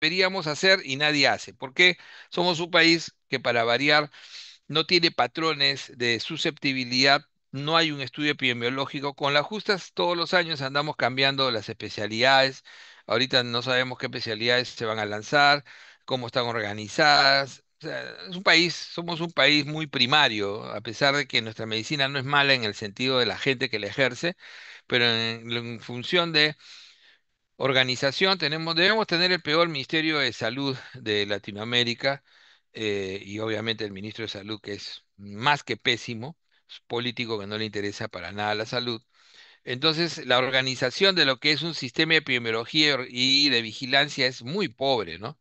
deberíamos hacer y nadie hace. Porque somos un país que para variar no tiene patrones de susceptibilidad, no hay un estudio epidemiológico. Con las justas todos los años andamos cambiando las especialidades. Ahorita no sabemos qué especialidades se van a lanzar, cómo están organizadas. O sea, somos un país muy primario, a pesar de que nuestra medicina no es mala en el sentido de la gente que la ejerce, pero en función de organización debemos tener el peor Ministerio de Salud de Latinoamérica, y obviamente el ministro de Salud que es más que pésimo, es político que no le interesa para nada la salud. Entonces, la organización de lo que es un sistema de epidemiología y de vigilancia es muy pobre, ¿no?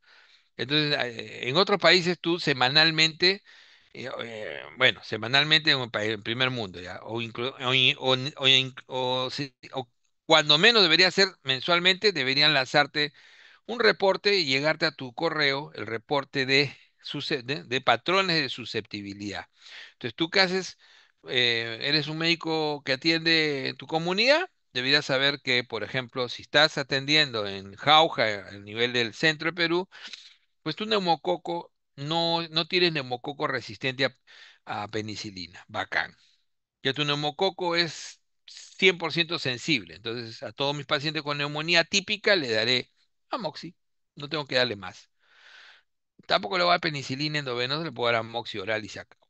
Entonces, en otros países tú semanalmente, bueno, semanalmente en un país, en primer mundo, ya, o cuando menos debería ser mensualmente, deberían lanzarte un reporte y llegarte a tu correo el reporte de patrones de susceptibilidad. Entonces, ¿tú qué haces? ¿Eres un médico que atiende en tu comunidad? Deberías saber que, por ejemplo, si estás atendiendo en Jauja, a nivel del centro de Perú, pues tu neumococo no tienes neumococo resistente a penicilina. Bacán. Que tu neumococo es 100% sensible. Entonces, a todos mis pacientes con neumonía típica le daré amoxi. No tengo que darle más. Tampoco le voy a dar penicilina endovenosa, le puedo dar amoxi oral y se acabó.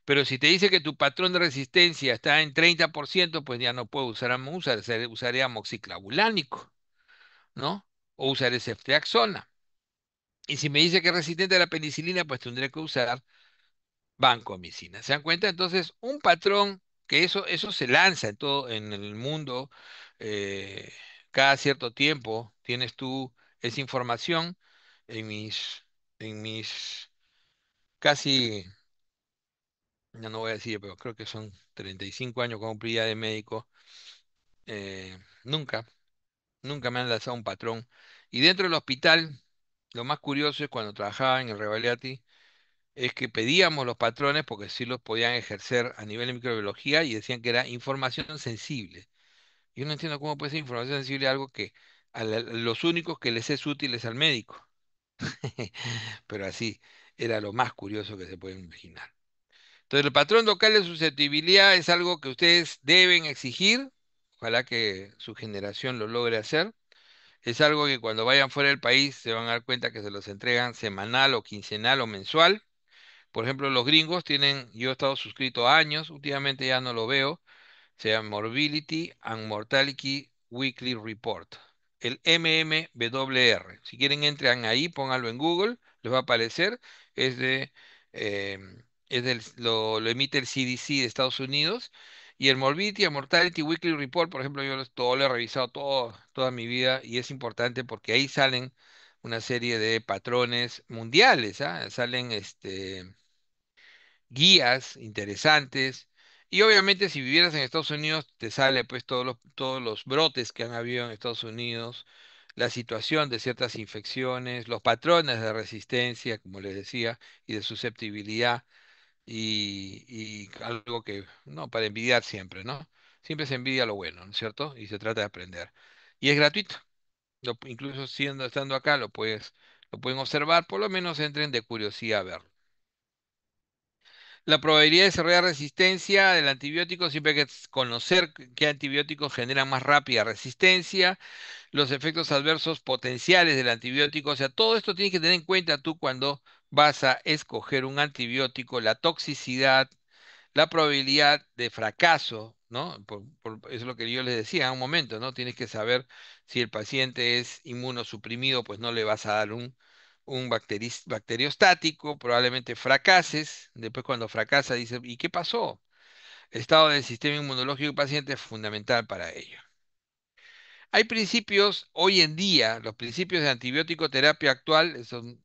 Pero si te dice que tu patrón de resistencia está en 30%, pues ya no puedo usaré amoxiclavulánico, ¿no? O usaré ceftriaxona. Y si me dice que es resistente a la penicilina, pues tendré que usar vancomicina. ¿Se dan cuenta? Entonces, un patrón que eso se lanza en todo en el mundo, eh, cada cierto tiempo tienes tú esa información en mis casi, ya no voy a decir, pero creo que son 35 años como cumplí ya de médico. Nunca, nunca me han lanzado un patrón. Y dentro del hospital, lo más curioso es cuando trabajaba en el Revaliati, es que pedíamos los patrones porque sí los podían ejercer a nivel de microbiología y decían que era información sensible. Yo no entiendo cómo puede ser información sensible algo que los únicos que les es útil es al médico. Pero así era lo más curioso que se pueden imaginar. Entonces, el patrón local de susceptibilidad es algo que ustedes deben exigir. Ojalá que su generación lo logre hacer. Es algo que cuando vayan fuera del país se van a dar cuenta que se los entregan semanal o quincenal o mensual. Por ejemplo, los gringos tienen, yo he estado suscrito años, últimamente ya no lo veo, se llama Morbidity and Mortality Weekly Report, el MMWR. Si quieren, entran ahí, pónganlo en Google, les va a aparecer, es de, eh, lo emite el CDC de Estados Unidos. Y el Morbidity and Mortality Weekly Report, por ejemplo, todo lo he revisado toda mi vida y es importante porque ahí salen una serie de patrones mundiales, ¿ah? Salen guías interesantes. Y obviamente si vivieras en Estados Unidos, te sale pues todos los brotes que han habido en Estados Unidos, la situación de ciertas infecciones, los patrones de resistencia, como les decía, y de susceptibilidad, y algo que, no, para envidiar siempre, ¿no? Siempre se envidia lo bueno, ¿no es cierto? Y se trata de aprender. Y es gratuito. Incluso estando acá, lo pueden observar, por lo menos entren de curiosidad a verlo. La probabilidad de desarrollar resistencia del antibiótico, siempre hay que conocer qué antibióticos generan más rápida resistencia, los efectos adversos potenciales del antibiótico, o sea, todo esto tienes que tener en cuenta tú cuando vas a escoger un antibiótico, la toxicidad, la probabilidad de fracaso, ¿no? Eso es lo que yo les decía en un momento, ¿no? Tienes que saber si el paciente es inmunosuprimido, pues no le vas a dar un bacteriostático, probablemente fracases. Después cuando fracasa, dice, ¿y qué pasó? El estado del sistema inmunológico del paciente es fundamental para ello. Hay principios hoy en día, los principios de antibiótico terapia actual son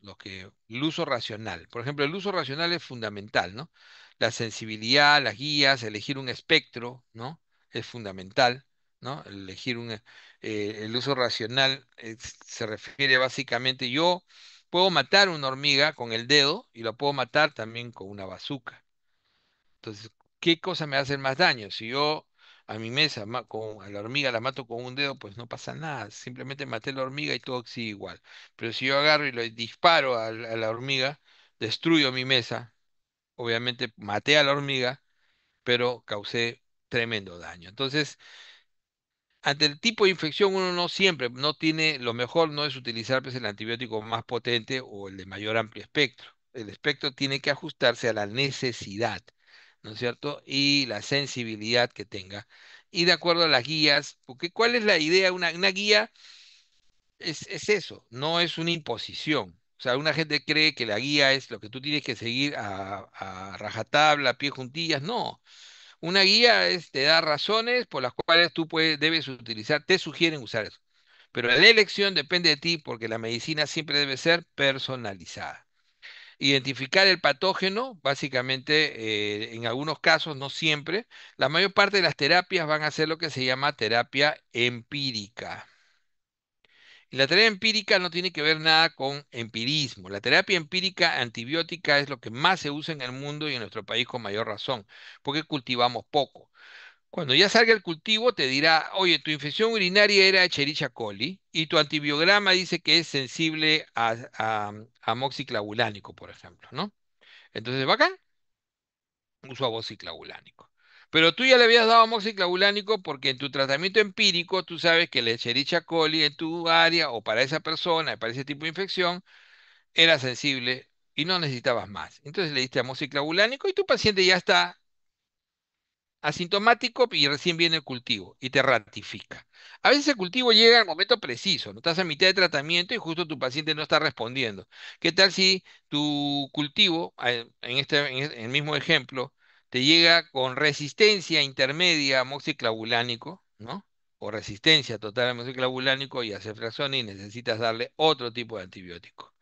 el uso racional. Por ejemplo, el uso racional es fundamental, ¿no? La sensibilidad, las guías, elegir un espectro, ¿no? Es fundamental, ¿no? El uso racional se refiere básicamente, yo puedo matar una hormiga con el dedo y la puedo matar también con una bazuca. Entonces, ¿qué cosa me hace más daño? Si yo a mi mesa, a la hormiga la mato con un dedo, pues no pasa nada. Simplemente maté la hormiga y todo sigue igual. Pero si yo agarro y le disparo a la hormiga, destruyo mi mesa. Obviamente maté a la hormiga, pero causé tremendo daño. Entonces, ante el tipo de infección, uno no siempre, no tiene, lo mejor no es utilizar pues, el antibiótico más potente o el de mayor amplio espectro. El espectro tiene que ajustarse a la necesidad, ¿no es cierto? Y la sensibilidad que tenga. Y de acuerdo a las guías, porque ¿cuál es la idea? Una guía es eso, no es una imposición. O sea, una gente cree que la guía es lo que tú tienes que seguir a rajatabla, a pie juntillas. No, una guía te da razones por las cuales tú debes utilizar, te sugieren usar eso. Pero la elección depende de ti porque la medicina siempre debe ser personalizada. Identificar el patógeno, básicamente, en algunos casos, no siempre, la mayor parte de las terapias van a ser lo que se llama terapia empírica. Y la terapia empírica no tiene que ver nada con empirismo. La terapia empírica antibiótica es lo que más se usa en el mundo y en nuestro país con mayor razón, porque cultivamos poco. Cuando ya salga el cultivo, te dirá, oye, tu infección urinaria era Escherichia coli y tu antibiograma dice que es sensible a amoxiclavulánico, por ejemplo, ¿no? Entonces, bacán, uso amoxiclavulánico. Pero tú ya le habías dado amoxiclavulánico porque en tu tratamiento empírico tú sabes que la Escherichia coli en tu área o para esa persona, para ese tipo de infección, era sensible y no necesitabas más. Entonces le diste amoxiclavulánico y tu paciente ya está asintomático y recién viene el cultivo y te ratifica. A veces el cultivo llega al momento preciso, no estás a mitad de tratamiento y justo tu paciente no está respondiendo. ¿Qué tal si tu cultivo, en el mismo ejemplo, te llega con resistencia intermedia a moxiclavulánico, ¿no? O resistencia total a moxiclavulánico y a ceftriaxona y necesitas darle otro tipo de antibiótico?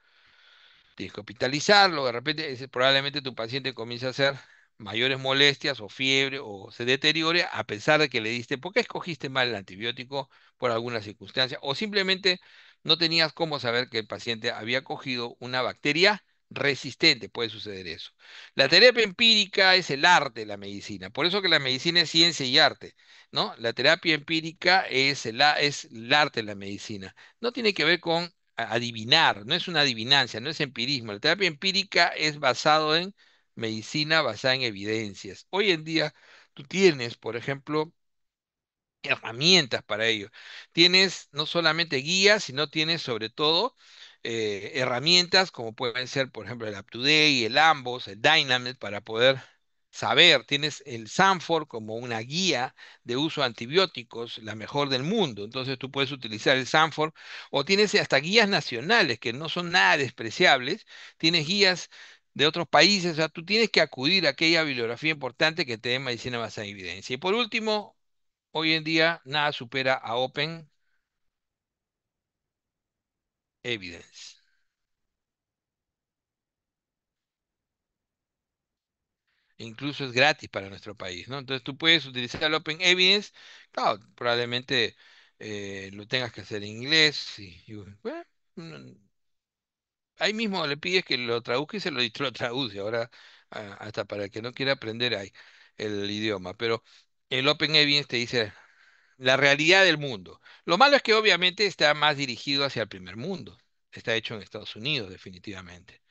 Tienes que hospitalizarlo, de repente probablemente tu paciente comience a hacer mayores molestias o fiebre o se deteriore a pesar de que le diste, ¿por qué escogiste mal el antibiótico por alguna circunstancia? O simplemente no tenías cómo saber que el paciente había cogido una bacteria resistente, puede suceder eso. La terapia empírica es el arte de la medicina, por eso que la medicina es ciencia y arte, ¿no? La terapia empírica es el arte de la medicina. No tiene que ver con adivinar, no es una adivinancia, no es empirismo. La terapia empírica es basado en medicina basada en evidencias. Hoy en día tú tienes, por ejemplo, herramientas para ello. Tienes no solamente guías, sino tienes sobre todo herramientas como pueden ser, por ejemplo, el UpToDate, el Ambos, el Dynamite, para poder saber. Tienes el Sanfor como una guía de uso de antibióticos, la mejor del mundo. Entonces tú puedes utilizar el Sanfor o tienes hasta guías nacionales que no son nada despreciables. Tienes guías de otros países, o sea, tú tienes que acudir a aquella bibliografía importante que te dé medicina basada en evidencia. Y por último, hoy en día nada supera a Open Evidence. Incluso es gratis para nuestro país, ¿no? Entonces tú puedes utilizar el Open Evidence, claro, probablemente lo tengas que hacer en inglés, bueno, mm, ahí mismo le pides que lo traduzca y lo traduce, ahora hasta para el que no quiera aprender ahí el idioma, pero el Open Evidence te dice la realidad del mundo. Lo malo es que obviamente está más dirigido hacia el primer mundo, está hecho en Estados Unidos definitivamente.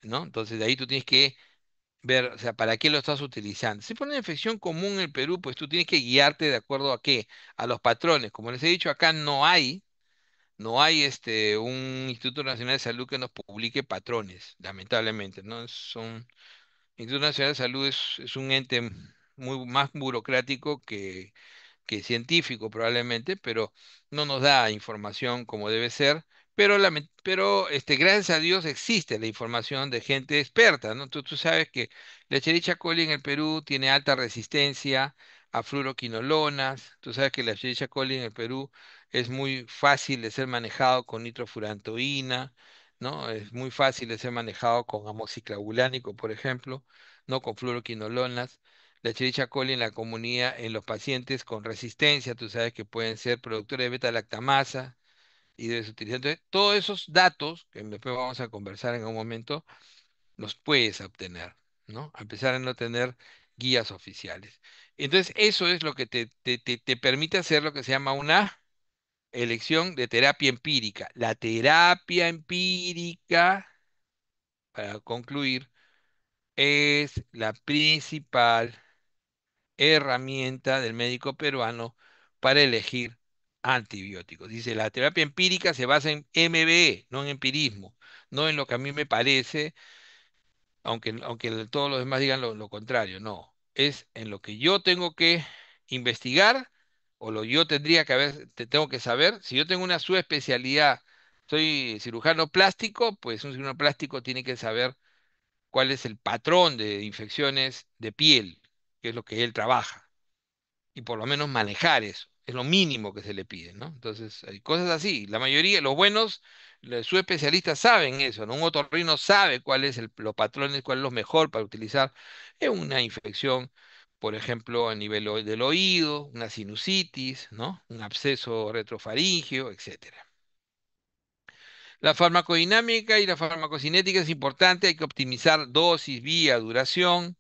¿No? Entonces de ahí tú tienes que ver, o sea, ¿para qué lo estás utilizando? Si pone una infección común en el Perú, pues tú tienes que guiarte de acuerdo a qué, a los patrones. Como les he dicho, acá no hay un Instituto Nacional de Salud que nos publique patrones, lamentablemente, ¿no? El Instituto Nacional de Salud es un ente muy más burocrático que científico probablemente, pero no nos da información como debe ser. Pero gracias a Dios existe la información de gente experta, ¿no? Tú sabes que la Escherichia coli en el Perú tiene alta resistencia a fluoroquinolonas. Tú sabes que la Escherichia coli en el Perú es muy fácil de ser manejado con nitrofurantoína, ¿no? Es muy fácil de ser manejado con amoxiclavulánico, por ejemplo, no con fluoroquinolonas. La Escherichia coli en la comunidad, en los pacientes con resistencia, tú sabes que pueden ser productores de beta-lactamasa y debes utilizar. Entonces, todos esos datos, que después vamos a conversar en un momento, los puedes obtener, ¿no? A pesar de no tener guías oficiales. Entonces, eso es lo que te permite hacer lo que se llama una elección de terapia empírica. La terapia empírica, para concluir, es la principal herramienta del médico peruano para elegir antibióticos. Dice, la terapia empírica se basa en MBE, no en empirismo, no en lo que a mí me parece, aunque todos los demás digan lo contrario, no. Es en lo que yo tengo que investigar o lo yo tendría que haber, tengo que saber. Si yo tengo una subespecialidad, soy cirujano plástico, pues un cirujano plástico tiene que saber cuál es el patrón de infecciones de piel, que es lo que él trabaja, y por lo menos manejar eso. Es lo mínimo que se le pide, ¿no? Entonces, hay cosas así. La mayoría, los buenos, sus especialistas saben eso, ¿no? Un otorrino sabe cuál es los patrones, cuál es lo mejor para utilizar en una infección, por ejemplo, a nivel del oído, una sinusitis, ¿no? Un absceso retrofaríngeo, etcétera. La farmacodinámica y la farmacocinética es importante, hay que optimizar dosis, vía, duración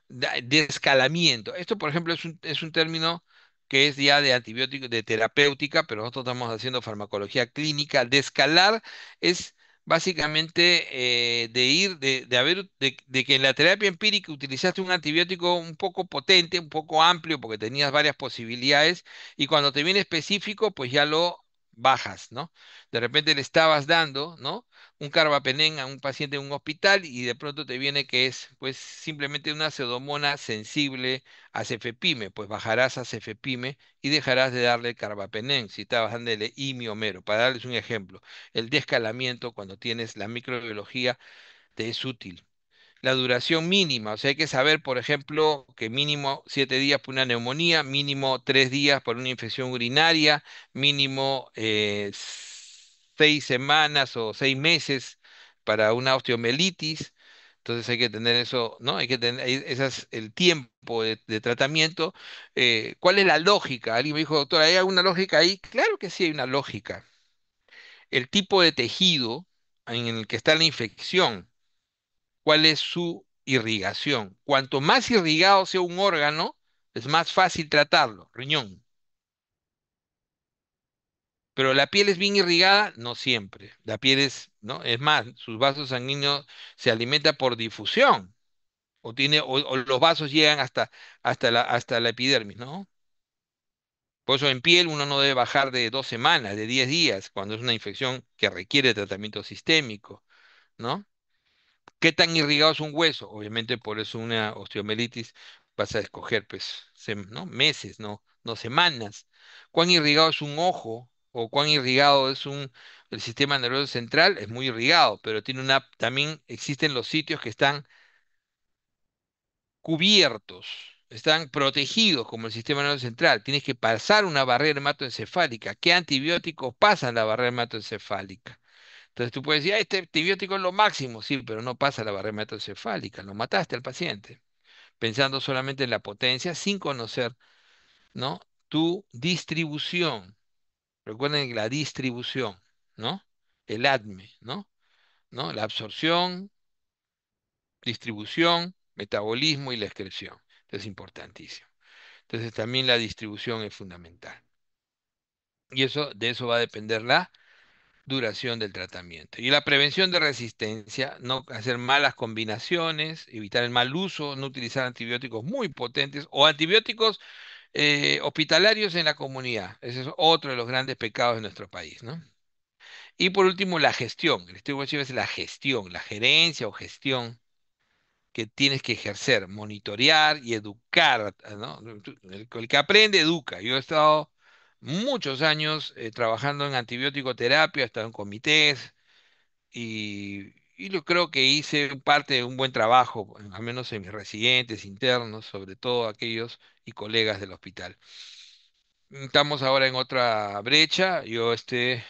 de escalamiento. Esto, por ejemplo, es un término que es ya de antibiótico, de terapéutica, pero nosotros estamos haciendo farmacología clínica. De escalar es básicamente de que en la terapia empírica utilizaste un antibiótico un poco potente, un poco amplio, porque tenías varias posibilidades, y cuando te viene específico, pues ya lo bajas, ¿no? De repente le estabas dando, ¿no? Un carbapenén a un paciente en un hospital y de pronto te viene que es pues simplemente una pseudomona sensible a cefepime, pues bajarás a cefepime y dejarás de darle carbapenén si estabas dándole imiomero. Para darles un ejemplo, el descalamiento cuando tienes la microbiología te es útil. La duración mínima, o sea, hay que saber, por ejemplo, que mínimo 7 días por una neumonía, mínimo 3 días por una infección urinaria, mínimo 6 semanas o 6 meses para una osteomelitis. Entonces hay que tener eso, ¿no? Hay que tener el tiempo de tratamiento. ¿Cuál es la lógica? Alguien me dijo, doctor, ¿hay alguna lógica ahí? Claro que sí hay una lógica. El tipo de tejido en el que está la infección, cuál es su irrigación. Cuanto más irrigado sea un órgano, es más fácil tratarlo, riñón. Pero la piel es bien irrigada, no siempre. La piel es, ¿no? Es más, sus vasos sanguíneos se alimentan por difusión, o los vasos llegan hasta la epidermis, ¿no? Por eso en piel uno no debe bajar de 2 semanas, de 10 días, cuando es una infección que requiere tratamiento sistémico, ¿no? ¿Qué tan irrigado es un hueso? Obviamente por eso una osteomelitis vas a escoger pues ¿no? Meses, no semanas. ¿Cuán irrigado es un ojo? ¿O cuán irrigado es el sistema nervioso central? Es muy irrigado, pero también existen los sitios que están cubiertos, están protegidos como el sistema nervioso central. Tienes que pasar una barrera hematoencefálica. ¿Qué antibióticos pasan la barrera hematoencefálica? Entonces tú puedes decir, este antibiótico es lo máximo, sí, pero no pasa la barrera hematoencefálica, lo mataste al paciente, pensando solamente en la potencia sin conocer, ¿no? Tu distribución. Recuerden que la distribución, ¿no? El ADME, ¿no? ¿No? La absorción, distribución, metabolismo y la excreción. Esto es importantísimo. Entonces también la distribución es fundamental. Y de eso va a depender la duración del tratamiento. Y la prevención de resistencia, no hacer malas combinaciones, evitar el mal uso, no utilizar antibióticos muy potentes o antibióticos hospitalarios en la comunidad. Ese es otro de los grandes pecados de nuestro país, ¿no? Y por último, la gestión. El estilo es la gestión, la gerencia o gestión que tienes que ejercer, monitorear y educar, ¿no? El que aprende, educa. Yo he estado muchos años trabajando en antibiótico terapia, he estado en comités, y yo creo que hice parte de un buen trabajo, al menos en mis residentes internos, sobre todo aquellos y colegas del hospital. Estamos ahora en otra brecha. Yo les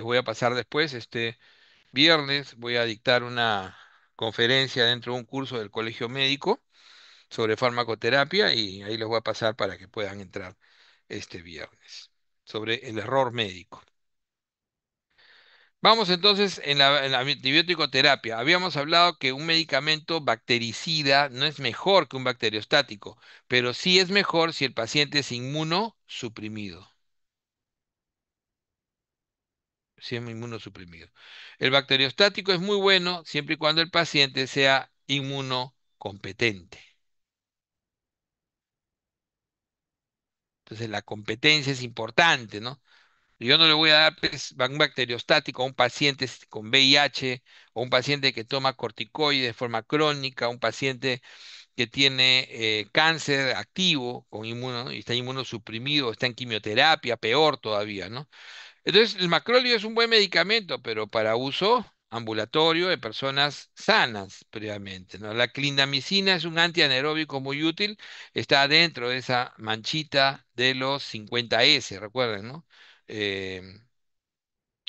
voy a pasar después, este viernes voy a dictar una conferencia dentro de un curso del Colegio Médico sobre farmacoterapia y ahí les voy a pasar para que puedan entrar este viernes sobre el error médico. Vamos entonces en la antibiótico terapia. Habíamos hablado que un medicamento bactericida no es mejor que un bacteriostático, pero sí es mejor si el paciente es inmunosuprimido. Si es inmunosuprimido. El bacteriostático es muy bueno siempre y cuando el paciente sea inmunocompetente. Entonces la competencia es importante, ¿no? Yo no le voy a dar pues, un bacteriostático a un paciente con VIH o un paciente que toma corticoides de forma crónica, un paciente que tiene cáncer activo con y está inmunosuprimido, está en quimioterapia, peor todavía, ¿no? Entonces, el macrolio es un buen medicamento, pero para uso ambulatorio de personas sanas previamente, ¿no? La clindamicina es un antianaeróbico muy útil, está dentro de esa manchita de los 50S, recuerden, ¿no? Eh,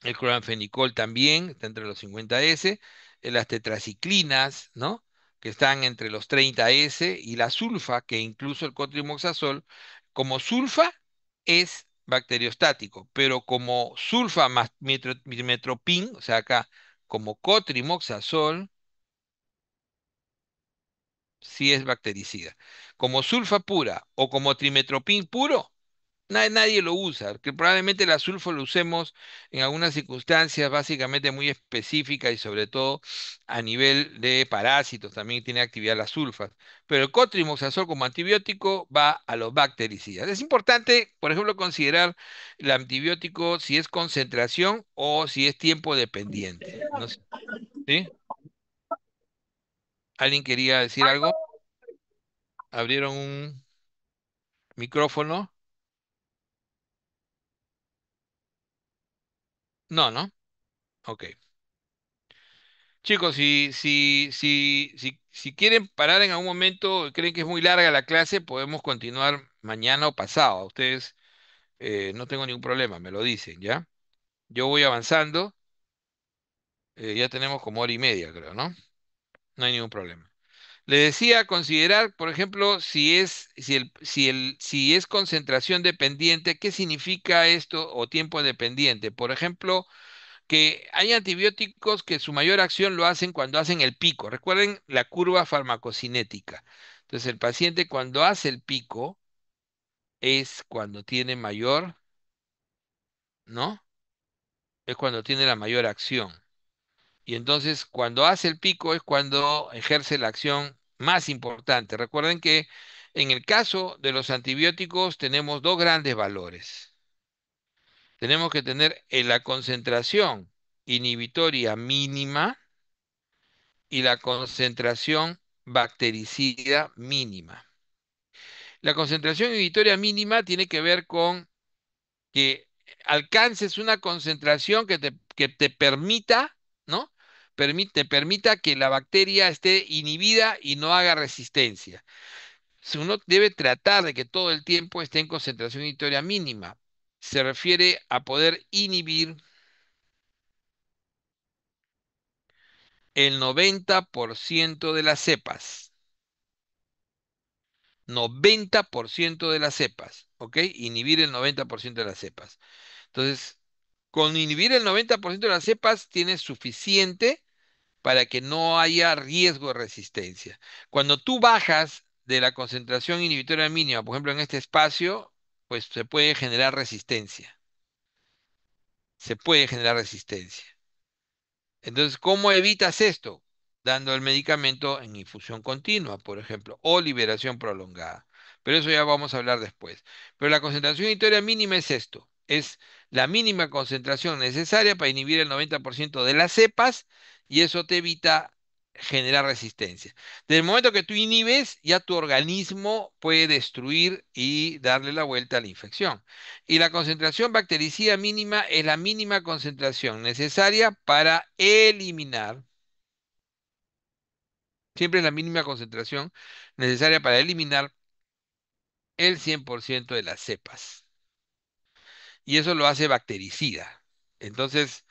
el cloranfenicol también está entre los 50S, las tetraciclinas, ¿no? Que están entre los 30S, y la sulfa, que incluso el cotrimoxazol, como sulfa es bacteriostático, pero como sulfa más metropin, o sea, acá como cotrimoxazol, sí es bactericida. Como sulfa pura o como trimetropin puro, nadie lo usa, que probablemente el sulfo lo usemos en algunas circunstancias básicamente muy específicas y sobre todo a nivel de parásitos, también tiene actividad las sulfas. Pero el cotrimoxazol como antibiótico va a los bactericidas. Es importante, por ejemplo, considerar el antibiótico si es concentración o si es tiempo dependiente. ¿No sé, ¿sí? ¿Alguien quería decir algo? ¿Abrieron un micrófono? No, ¿no? Ok. Chicos, si quieren parar en algún momento, creen que es muy larga la clase, podemos continuar mañana o pasado. Ustedes, no tengo ningún problema, me lo dicen, ¿ya? Yo voy avanzando, ya tenemos como hora y media, creo, ¿no? No hay ningún problema. Le decía considerar, por ejemplo, si es concentración dependiente, ¿qué significa esto o tiempo dependiente? Por ejemplo, que hay antibióticos que su mayor acción lo hacen cuando hacen el pico. Recuerden la curva farmacocinética. Entonces, el paciente cuando hace el pico es cuando tiene mayor, ¿no? Es cuando tiene la mayor acción. Y entonces, cuando hace el pico es cuando ejerce la acción más importante. Recuerden que en el caso de los antibióticos tenemos dos grandes valores. Tenemos que tener la concentración inhibitoria mínima y la concentración bactericida mínima. La concentración inhibitoria mínima tiene que ver con que alcances una concentración que te permita, ¿no? Permita que la bacteria esté inhibida y no haga resistencia. Si uno debe tratar de que todo el tiempo esté en concentración inhibitoria mínima. Se refiere a poder inhibir el 90% de las cepas. 90% de las cepas, ¿ok? Inhibir el 90% de las cepas. Entonces, con inhibir el 90% de las cepas tienes suficiente para que no haya riesgo de resistencia. Cuando tú bajas de la concentración inhibitoria mínima, por ejemplo, en este espacio, pues se puede generar resistencia. Se puede generar resistencia. Entonces, ¿cómo evitas esto? Dando el medicamento en infusión continua, por ejemplo, o liberación prolongada. Pero eso ya vamos a hablar después. Pero la concentración inhibitoria mínima es esto. Es la mínima concentración necesaria para inhibir el 90% de las cepas, y eso te evita generar resistencia. Desde el momento que tú inhibes, ya tu organismo puede destruir y darle la vuelta a la infección. Y la concentración bactericida mínima es la mínima concentración necesaria para eliminar, siempre es la mínima concentración necesaria para eliminar el 100% de las cepas. Y eso lo hace bactericida. Entonces,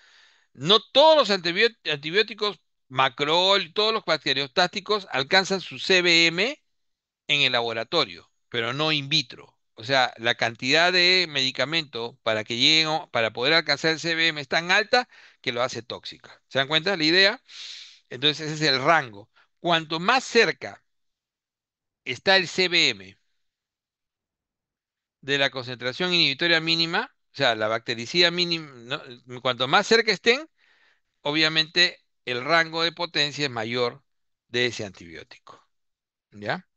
no todos los antibióticos macrol, todos los bacteriostáticos alcanzan su CBM en el laboratorio, pero no in vitro. O sea, la cantidad de medicamento para que lleguen, para poder alcanzar el CBM es tan alta que lo hace tóxica. ¿Se dan cuenta la idea? Entonces ese es el rango. Cuanto más cerca está el CBM de la concentración inhibitoria mínima, o sea, la bactericida mínima, cuanto más cerca estén, obviamente el rango de potencia es mayor de ese antibiótico. ¿Ya?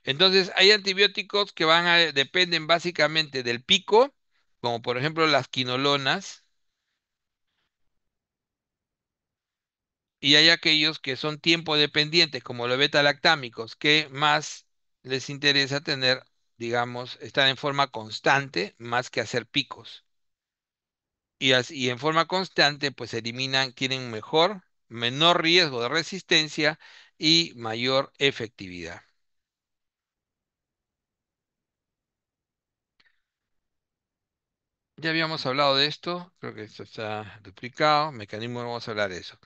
Entonces, hay antibióticos que dependen básicamente del pico, como por ejemplo las quinolonas, y hay aquellos que son tiempo dependientes, como los beta-lactámicos, que más les interesa tener, digamos, estar en forma constante más que hacer picos. Y en forma constante, pues tienen menor riesgo de resistencia y mayor efectividad. Ya habíamos hablado de esto, creo que esto está duplicado, mecanismo, vamos a hablar de eso.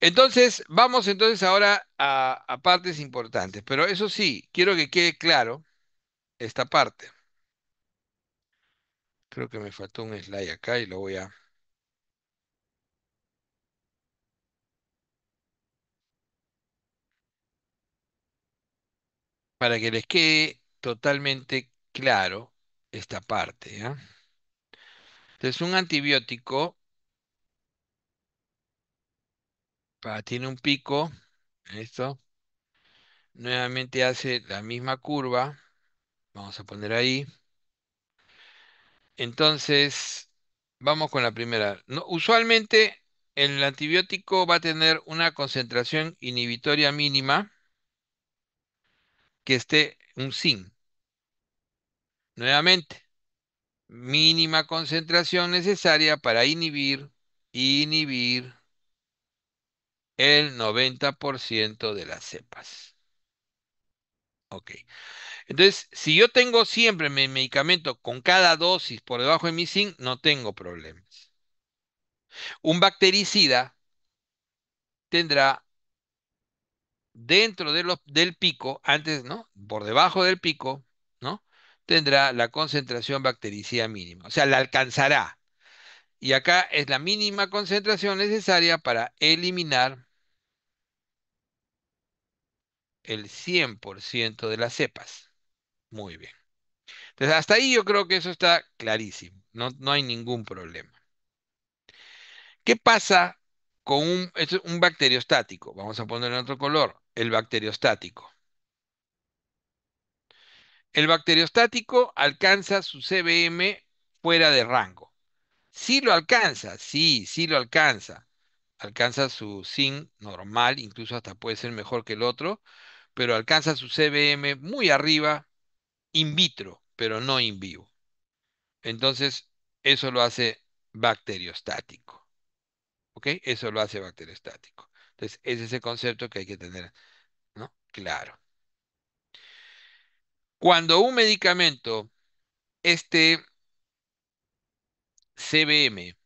Entonces, vamos entonces ahora a partes importantes, pero eso sí, quiero que quede claro esta parte. Creo que me faltó un slide acá y lo voy a... Para que les quede totalmente claro esta parte, ¿ya? Entonces, un antibiótico tiene un pico, esto, nuevamente hace la misma curva, vamos a poner ahí. Entonces, vamos con la primera. Usualmente, el antibiótico va a tener una concentración inhibitoria mínima que esté un sin. Nuevamente, mínima concentración necesaria para inhibir el 90% de las cepas. Ok. Entonces, si yo tengo siempre mi medicamento con cada dosis por debajo de mi zinc, no tengo problemas. Un bactericida tendrá dentro del pico, antes, ¿no? Por debajo del pico, ¿no? Tendrá la concentración bactericida mínima. O sea, la alcanzará. Y acá es la mínima concentración necesaria para eliminar el 100% de las cepas. Muy bien. Entonces, hasta ahí yo creo que eso está clarísimo. No hay ningún problema. ¿Qué pasa con esto es un bacteriostático? Vamos a poner en otro color. El bacteriostático. El bacteriostático alcanza su CBM fuera de rango. Sí lo alcanza, sí lo alcanza. Alcanza su zinc normal, incluso hasta puede ser mejor que el otro, pero alcanza su CBM muy arriba, in vitro, pero no in vivo. Entonces, eso lo hace bacteriostático. ¿Ok? Eso lo hace bacteriostático. Entonces, ese es el concepto que hay que tener, ¿no? Claro. Cuando un medicamento, este CBM,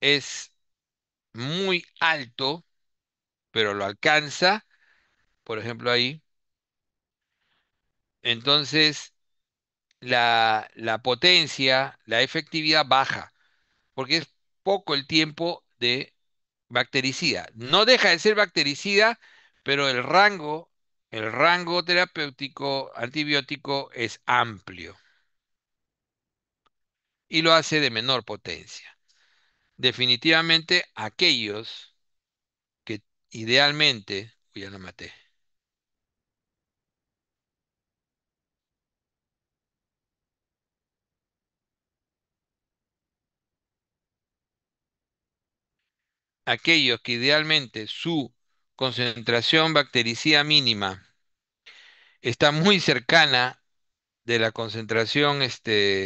es muy alto, pero lo alcanza, por ejemplo ahí, entonces la potencia, la efectividad baja, porque es poco el tiempo de bactericida. No deja de ser bactericida, pero el rango terapéutico antibiótico es amplio y lo hace de menor potencia. Definitivamente aquellos que idealmente, uy, ya lo maté. Aquellos que idealmente su concentración bactericida mínima está muy cercana de la concentración,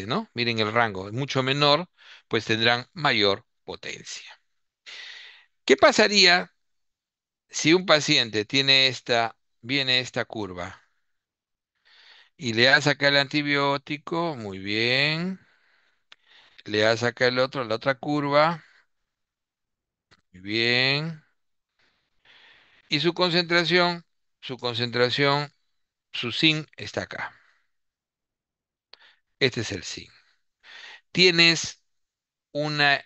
¿no? Miren el rango, es mucho menor, pues tendrán mayor potencia. ¿Qué pasaría si un paciente viene esta curva y le da sacar el antibiótico? Muy bien. Le da sacar la otra curva, muy bien. Y su concentración, su zinc está acá. Este es el zinc. tienes una,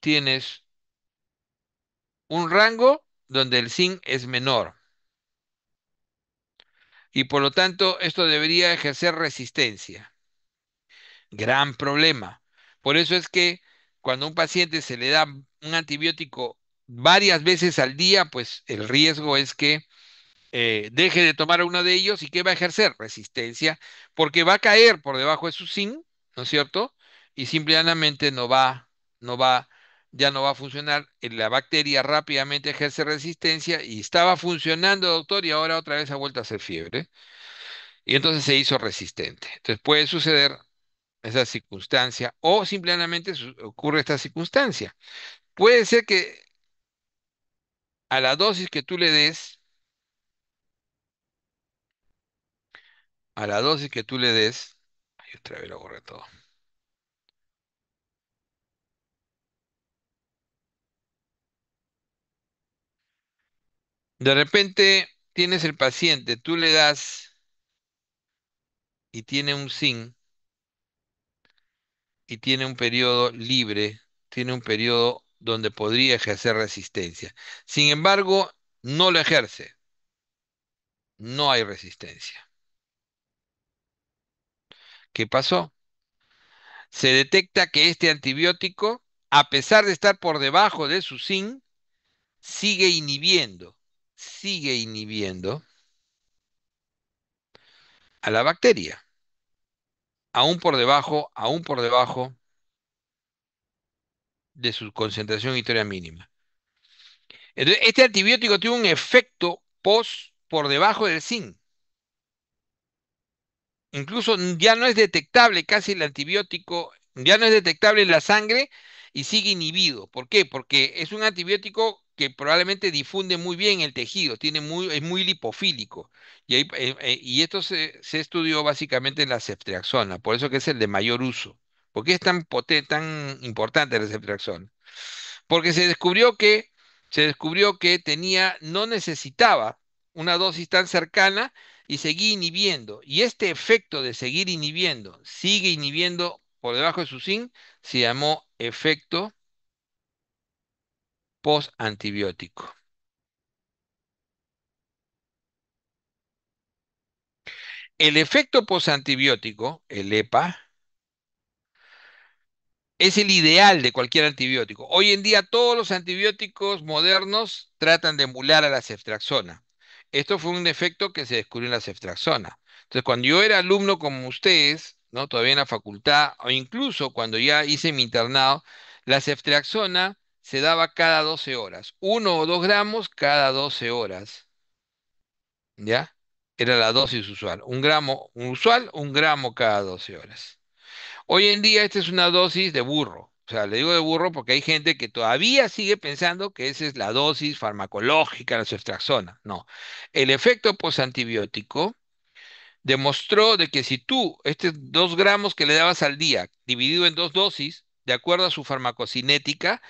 tienes un rango donde el zinc es menor y por lo tanto esto debería ejercer resistencia. Gran problema. Por eso es que cuando a un paciente se le da un antibiótico varias veces al día, pues el riesgo es que deje de tomar uno de ellos y que va a ejercer resistencia, porque va a caer por debajo de su zinc, ¿no es cierto? Y simplemente no va, ya no va a funcionar. La bacteria rápidamente ejerce resistencia y estaba funcionando, doctor, y ahora otra vez ha vuelto a hacer fiebre. Y entonces se hizo resistente. Entonces puede suceder esa circunstancia o simplemente ocurre esta circunstancia. Puede ser que a la dosis que tú le des, a la dosis que tú le des, ay, otra vez lo borré todo. De repente tienes el paciente, tú le das y tiene un zinc y tiene un periodo libre, tiene un periodo donde podría ejercer resistencia. Sin embargo, no lo ejerce, no hay resistencia. ¿Qué pasó? Se detecta que este antibiótico, a pesar de estar por debajo de su zinc, sigue inhibiendo a la bacteria, aún por debajo de su concentración unitaria mínima. Entonces, este antibiótico tiene un efecto post por debajo del zinc. Incluso ya no es detectable casi el antibiótico, ya no es detectable en la sangre y sigue inhibido. ¿Por qué? Porque es un antibiótico que probablemente difunde muy bien el tejido, es muy lipofílico. Y esto se estudió básicamente en la ceftriaxona, por eso que es el de mayor uso. ¿Por qué es tan tan importante la ceftriaxona? Porque se descubrió que no necesitaba una dosis tan cercana y seguía inhibiendo. Y este efecto de seguir inhibiendo, sigue inhibiendo por debajo de su zinc, se llamó efecto post-antibiótico. El efecto post-antibiótico, el EPA, es el ideal de cualquier antibiótico. Hoy en día todos los antibióticos modernos tratan de emular a la ceftriaxona. Esto fue un efecto que se descubrió en la ceftriaxona. Entonces, cuando yo era alumno como ustedes, ¿no? Todavía en la facultad, o incluso cuando ya hice mi internado, la ceftriaxona se daba cada 12 horas, 1 o 2 gramos cada 12 horas, ¿ya? Era la dosis usual. 1 gramo usual, 1 gramo cada 12 horas. Hoy en día esta es una dosis de burro. O sea, le digo de burro porque hay gente que todavía sigue pensando que esa es la dosis farmacológica de la ceftriaxona. No. El efecto posantibiótico demostró de que si tú, 2 gramos que le dabas al día, dividido en 2 dosis, de acuerdo a su farmacocinética,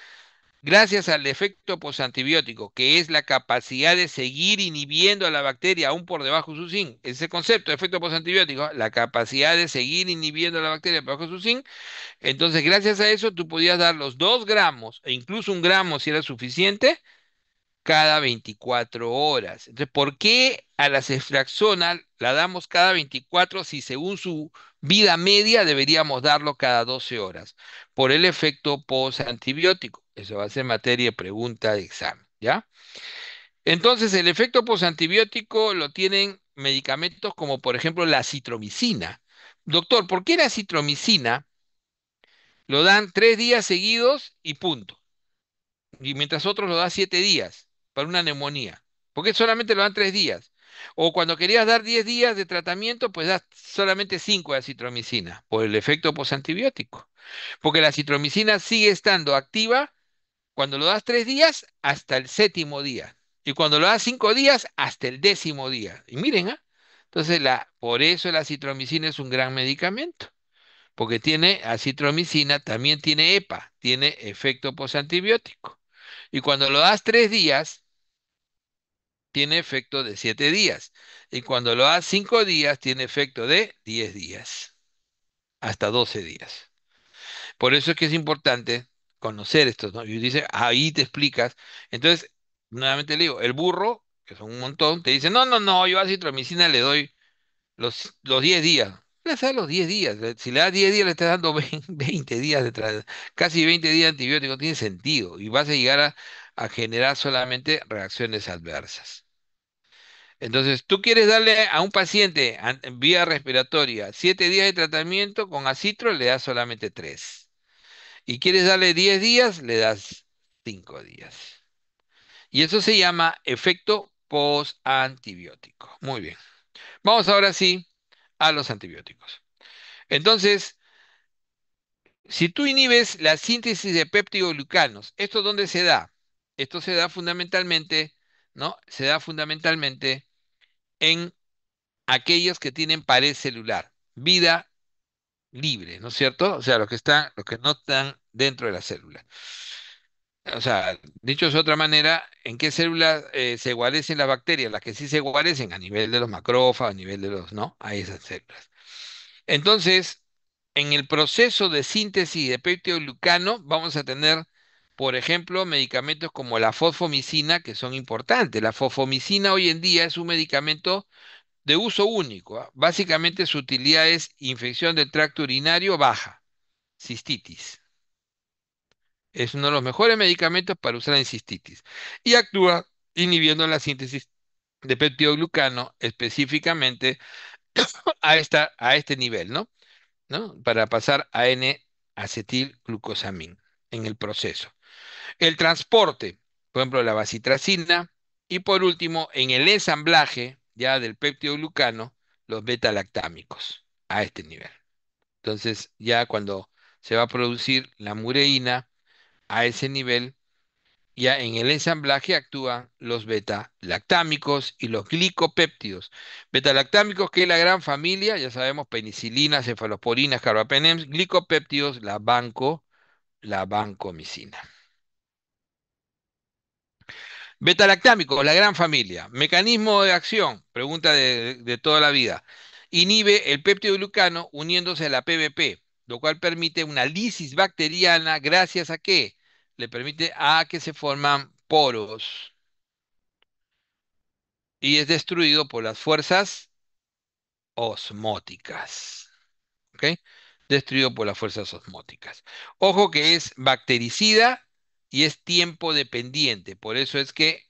gracias al efecto posantibiótico, que es la capacidad de seguir inhibiendo a la bacteria aún por debajo de su zinc, ese concepto de efecto posantibiótico, la capacidad de seguir inhibiendo a la bacteria por debajo de su zinc, entonces, gracias a eso, tú podías dar los 2 gramos e incluso 1 gramo si era suficiente cada 24 horas. Entonces, ¿por qué a la ceftriaxona la damos cada 24 si según su vida media deberíamos darlo cada 12 horas? Por el efecto posantibiótico. Eso va a ser materia de pregunta de examen, ¿ya? Entonces, el efecto posantibiótico lo tienen medicamentos como, por ejemplo, la citromicina. Doctor, ¿por qué la citromicina lo dan 3 días seguidos y punto? Y mientras otros lo dan 7 días para una neumonía. ¿Por qué solamente lo dan 3 días? O cuando querías dar 10 días de tratamiento, pues das solamente 5 de acitromicina por el efecto posantibiótico. Porque la acitromicina sigue estando activa cuando lo das 3 días hasta el séptimo día. Y cuando lo das 5 días hasta el 10.º día. Y miren, ¿ah? Entonces, por eso la acitromicina es un gran medicamento porque tiene acitromicina, también tiene EPA, tiene efecto posantibiótico. Y cuando lo das 3 días, tiene efecto de 7 días. Y cuando lo das 5 días, tiene efecto de 10 días. hasta 12 días. Por eso es que es importante conocer estos, ¿no? Y dice, ahí te explicas. Entonces, nuevamente le digo, el burro, que son un montón, te dice, no, no, no, yo a citromicina le doy los 10 días. Le das los 10 días. Si le das 10 días, le estás dando 20 días casi 20 días de antibiótico, tiene sentido. Y vas a llegar a generar solamente reacciones adversas. Entonces, tú quieres darle a un paciente vía respiratoria 7 días de tratamiento con acitro, le das solamente 3. Y quieres darle 10 días, le das 5 días. Y eso se llama efecto post-antibiótico. Muy bien. Vamos ahora sí a los antibióticos. Entonces, si tú inhibes la síntesis de peptidoglucanos, ¿esto dónde se da? Esto se da fundamentalmente, ¿no? Se da fundamentalmente en aquellos que tienen pared celular, vida libre, ¿no es cierto? O sea, los que no están dentro de la célula. O sea, dicho de otra manera, ¿en qué células se guarecen las bacterias? Las que sí se guarecen a nivel de los macrófagos, a nivel de los, ¿no? A esas células. Entonces, en el proceso de síntesis de peptidoglucano vamos a tener, por ejemplo, medicamentos como la fosfomicina, que son importantes. La fosfomicina hoy en día es un medicamento de uso único, ¿ah? Básicamente su utilidad es infección del tracto urinario baja, cistitis. Es uno de los mejores medicamentos para usar en cistitis y actúa inhibiendo la síntesis de peptidoglucano específicamente a este nivel, ¿no? ¿No? Para pasar a N-acetilglucosamina en el proceso. El transporte, por ejemplo, la bacitracina. Y por último, en el ensamblaje ya del peptidoglucano, los beta-lactámicos a este nivel. Entonces, ya cuando se va a producir la mureína a ese nivel, ya en el ensamblaje actúan los beta-lactámicos y los glicopéptidos. Beta-lactámicos, que es la gran familia, ya sabemos, penicilina, cefalosporinas, carbapenems, glicopéptidos, la vancomicina. Beta-lactámicos, la gran familia. Mecanismo de acción, pregunta de toda la vida. Inhibe el peptidoglucano uniéndose a la PBP, lo cual permite una lisis bacteriana, gracias a qué? Le permite a que se forman poros y es destruido por las fuerzas osmóticas. ¿Ok? Destruido por las fuerzas osmóticas. Ojo que es bactericida y es tiempo dependiente. Por eso es que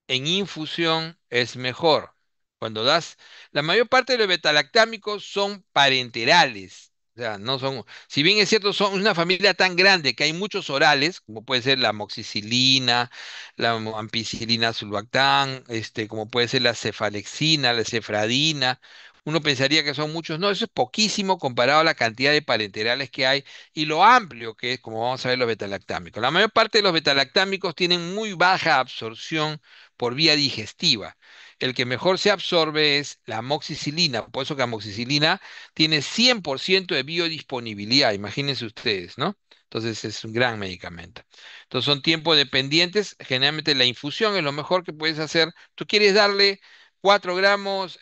en infusión es mejor. Cuando das, la mayor parte de los betalactámicos son parenterales. O sea, no son, si bien es cierto, son una familia tan grande que hay muchos orales, como puede ser la amoxicilina, la ampicilina sulbactam, como puede ser la cefalexina, la cefradina. Uno pensaría que son muchos. No, eso es poquísimo comparado a la cantidad de parenterales que hay y lo amplio que es, como vamos a ver, los betalactámicos. La mayor parte de los betalactámicos tienen muy baja absorción por vía digestiva. El que mejor se absorbe es la amoxicilina, por eso que la amoxicilina tiene 100% de biodisponibilidad, imagínense ustedes, ¿no? Entonces es un gran medicamento. Entonces son tiempos dependientes, generalmente la infusión es lo mejor que puedes hacer. Tú quieres darle 4 gramos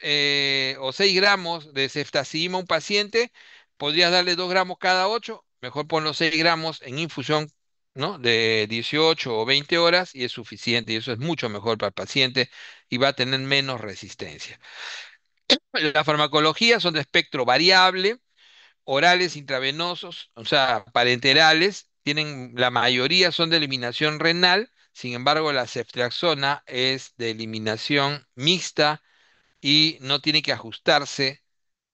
o 6 gramos de ceftazidima a un paciente, podrías darle 2 gramos cada 8, mejor pon los 6 gramos en infusión, ¿no? De 18 o 20 horas y es suficiente y eso es mucho mejor para el paciente y va a tener menos resistencia. Las farmacologías son de espectro variable, orales intravenosos, o sea, parenterales, tienen, la mayoría son de eliminación renal, sin embargo, la ceftriaxona es de eliminación mixta y no tiene que ajustarse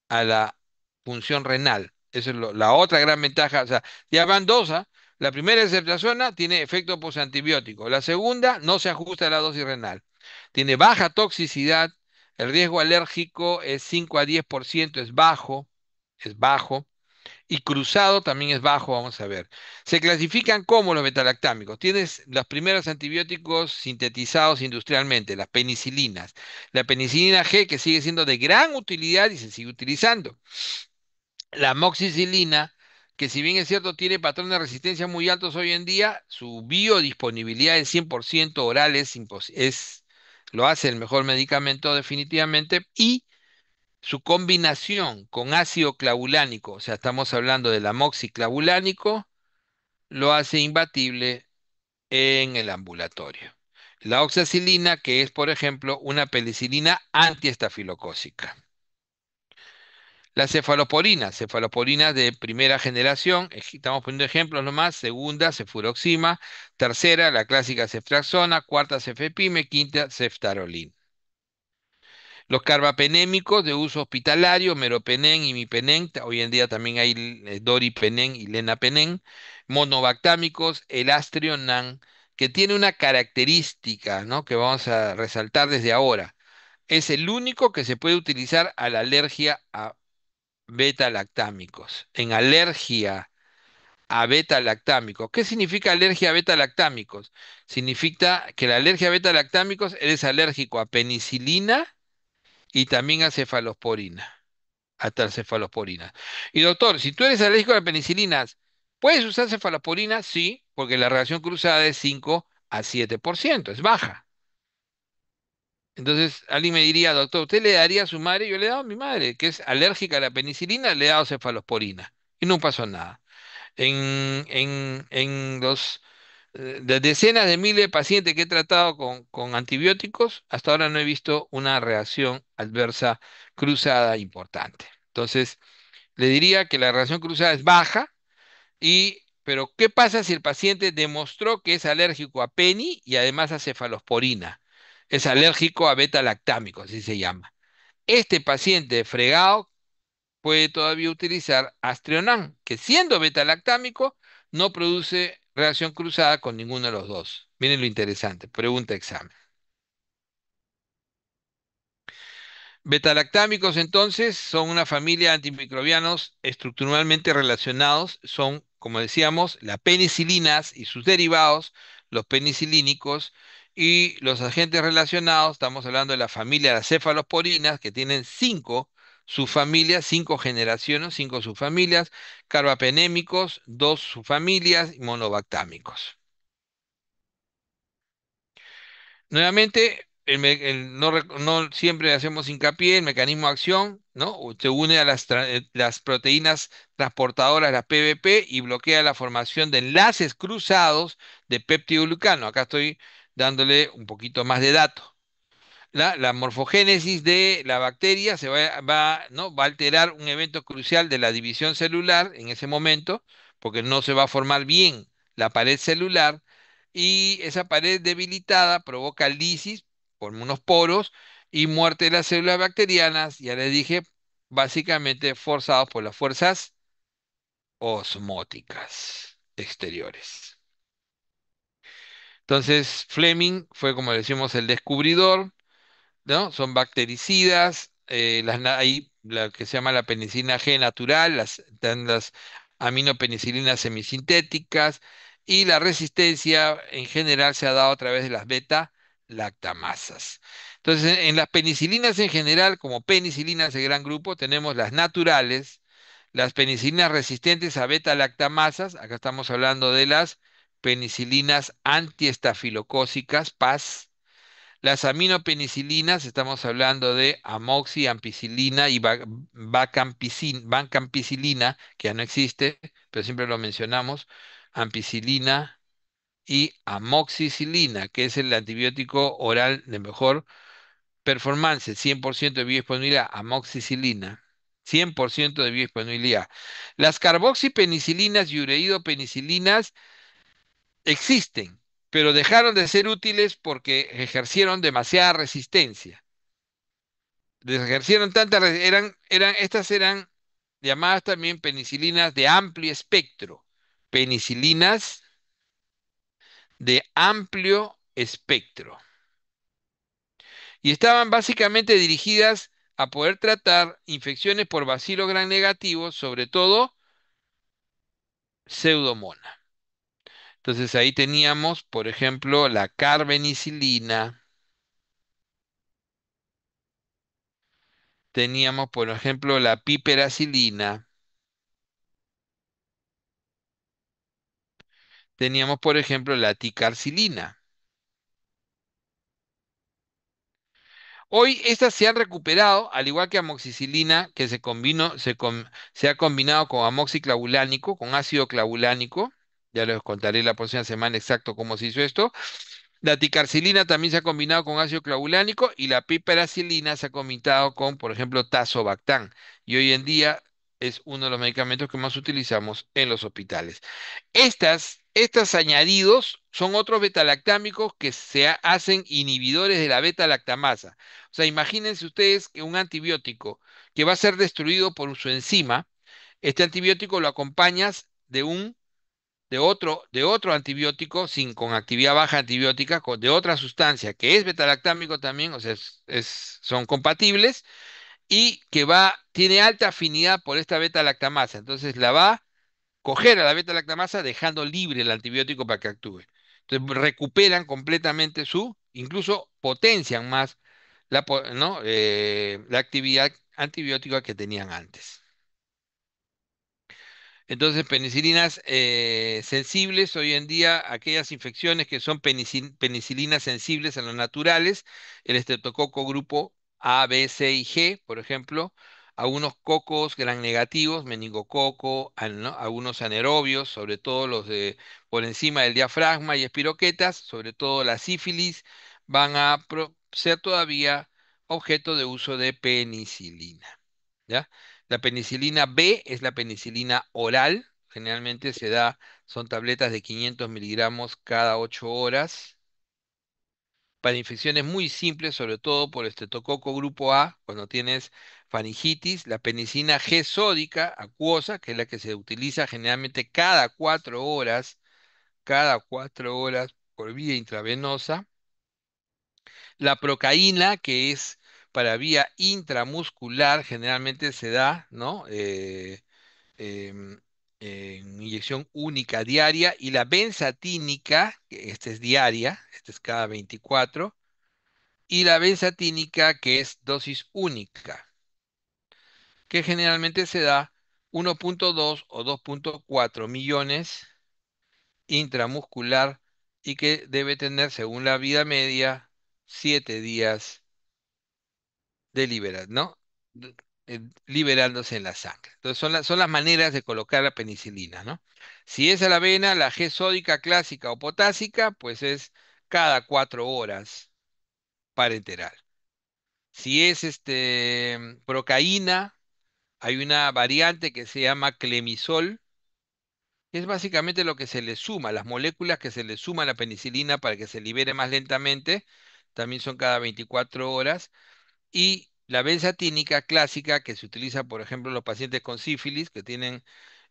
a la función renal. Esa es la otra gran ventaja. O sea, ya van dos, ¿ah? La primera es ceftriaxona, tiene efecto posantibiótico. La segunda no se ajusta a la dosis renal. Tiene baja toxicidad. El riesgo alérgico es 5 a 10%, es bajo, es bajo. Y cruzado también es bajo, vamos a ver. Se clasifican como los betalactámicos. Tienes los primeros antibióticos sintetizados industrialmente, las penicilinas. La penicilina G, que sigue siendo de gran utilidad y se sigue utilizando. La amoxicilina, que si bien es cierto tiene patrones de resistencia muy altos hoy en día, su biodisponibilidad en 100% oral lo hace el mejor medicamento definitivamente. Y Su combinación con ácido clavulánico, o sea, estamos hablando del amoxiclavulánico, lo hace imbatible en el ambulatorio. La oxacilina, que es, por ejemplo, una penicilina antiestafilocócica. La cefalosporina de primera generación, estamos poniendo ejemplos nomás, segunda, cefuroxima, tercera, la clásica ceftriaxona, cuarta, cefepime, quinta, ceftarolin. Los carbapenémicos de uso hospitalario, meropenem, imipenem, hoy en día también hay doripenem y lenapenem. Monobactámicos, el astrionan, que tiene una característica, ¿no?, que vamos a resaltar desde ahora. Es el único que se puede utilizar a la alergia a beta-lactámicos. En alergia a beta-lactámicos. ¿Qué significa alergia a beta-lactámicos? Significa que la alergia a beta-lactámicos eres alérgico a penicilina y también a cefalosporina, hasta la cefalosporina. Y doctor, si tú eres alérgico a la penicilina, ¿puedes usar cefalosporina? Sí, porque la reacción cruzada es 5 a 7%, es baja. Entonces, alguien me diría, doctor, ¿usted le daría a su madre? Yo le he dado a mi madre, que es alérgica a la penicilina, le he dado cefalosporina. Y no pasó nada. En de decenas de miles de pacientes que he tratado con antibióticos, hasta ahora no he visto una reacción adversa cruzada importante. Entonces, le diría que la reacción cruzada es baja, pero ¿qué pasa si el paciente demostró que es alérgico a peni y además a cefalosporina? Es alérgico a beta-lactámicos, así se llama. Este paciente fregado puede todavía utilizar Astrionan, que siendo beta-lactámico no produce reacción cruzada con ninguno de los dos. Miren lo interesante, pregunta examen. Betalactámicos, entonces, son una familia de antimicrobianos estructuralmente relacionados. Son, como decíamos, las penicilinas y sus derivados, los penicilínicos, y los agentes relacionados. Estamos hablando de la familia de las cefalosporinas, que tienen cinco subfamilias, cinco generaciones, cinco subfamilias, carbapenémicos, dos subfamilias, y monobactámicos. Nuevamente, no siempre hacemos hincapié en mecanismo de acción, ¿no? Se une a las proteínas transportadoras, la PBP, y bloquea la formación de enlaces cruzados de peptidoglucano. Acá estoy dándole un poquito más de datos. La morfogénesis de la bacteria ¿no?, va a alterar un evento crucial de la división celular en ese momento, porque no se va a formar bien la pared celular y esa pared debilitada provoca lisis por unos poros y muerte de las células bacterianas, ya les dije, básicamente forzados por las fuerzas osmóticas exteriores. Entonces, Fleming fue, como decimos, el descubridor, ¿no? Son bactericidas, hay la que se llama la penicilina G natural, están las aminopenicilinas semisintéticas, y la resistencia en general se ha dado a través de las beta-lactamasas. Entonces, en las penicilinas en general, como penicilinas de gran grupo, tenemos las naturales, las penicilinas resistentes a beta-lactamasas, acá estamos hablando de las penicilinas antiestafilocócicas, PAS. Las aminopenicilinas, estamos hablando de amoxi, ampicilina y vancampisilina, que ya no existe, pero siempre lo mencionamos, ampicilina y amoxicilina, que es el antibiótico oral de mejor performance, 100% de biodisponibilidad, amoxicilina, 100% de biodisponibilidad. Las carboxipenicilinas y ureidopenicilinas existen, pero dejaron de ser útiles porque ejercieron demasiada resistencia. Ejercieron estas eran llamadas también penicilinas de amplio espectro, penicilinas de amplio espectro. Y estaban básicamente dirigidas a poder tratar infecciones por bacilo gram negativos, sobre todo pseudomonas. Entonces ahí teníamos, por ejemplo, la carbenicilina. Teníamos, por ejemplo, la piperacilina. Teníamos, por ejemplo, la ticarcilina. Hoy estas se han recuperado, al igual que amoxicilina, que se ha combinado con amoxiclavulánico, con ácido clavulánico. Ya les contaré la próxima semana exacto cómo se hizo esto. La ticarcilina también se ha combinado con ácido clavulánico y la piperacilina se ha combinado con, por ejemplo, tazobactam. Y hoy en día es uno de los medicamentos que más utilizamos en los hospitales. Estas añadidos son otros betalactámicos que hacen inhibidores de la beta-lactamasa. O sea, imagínense ustedes que un antibiótico que va a ser destruido por su enzima, este antibiótico lo acompañas de otro antibiótico con actividad baja antibiótica, de otra sustancia que es betalactámico también, o sea, son compatibles y que tiene alta afinidad por esta beta-lactamasa. Entonces la va a coger a la beta-lactamasa dejando libre el antibiótico para que actúe. Entonces recuperan completamente incluso potencian más ¿no? La actividad antibiótica que tenían antes. Entonces, penicilinas sensibles, hoy en día, aquellas infecciones que son penicilinas sensibles a los naturales, el estreptococo grupo A, B, C y G, por ejemplo, algunos cocos gram negativos, meningococo, algunos anaerobios, sobre todo los de por encima del diafragma y espiroquetas, sobre todo la sífilis, van a ser todavía objeto de uso de penicilina. ¿Ya? La penicilina B es la penicilina oral, generalmente son tabletas de 500 miligramos cada 8 horas. Para infecciones muy simples, sobre todo por estreptococo grupo A, cuando tienes faringitis, la penicilina G sódica acuosa, que es la que se utiliza generalmente cada cuatro horas por vía intravenosa. La procaína, que es para vía intramuscular, generalmente se da, ¿no? em, en inyección única diaria, y la benzatínica, que esta es diaria, esta es cada 24, y la benzatínica, que es dosis única, que generalmente se da 1,2 o 2,4 millones intramuscular y que debe tener, según la vida media, 7 días ¿no? Liberándose en la sangre. Entonces son las maneras de colocar la penicilina, ¿no? Si es a la vena, la G sódica clásica o potásica, pues es cada 4 horas parenteral. Si es procaína, hay una variante que se llama clemisol, que es básicamente lo que se le suma, las moléculas que se le suman a la penicilina para que se libere más lentamente, también son cada 24 horas. Y la benzatínica clásica que se utiliza, por ejemplo, en los pacientes con sífilis que tienen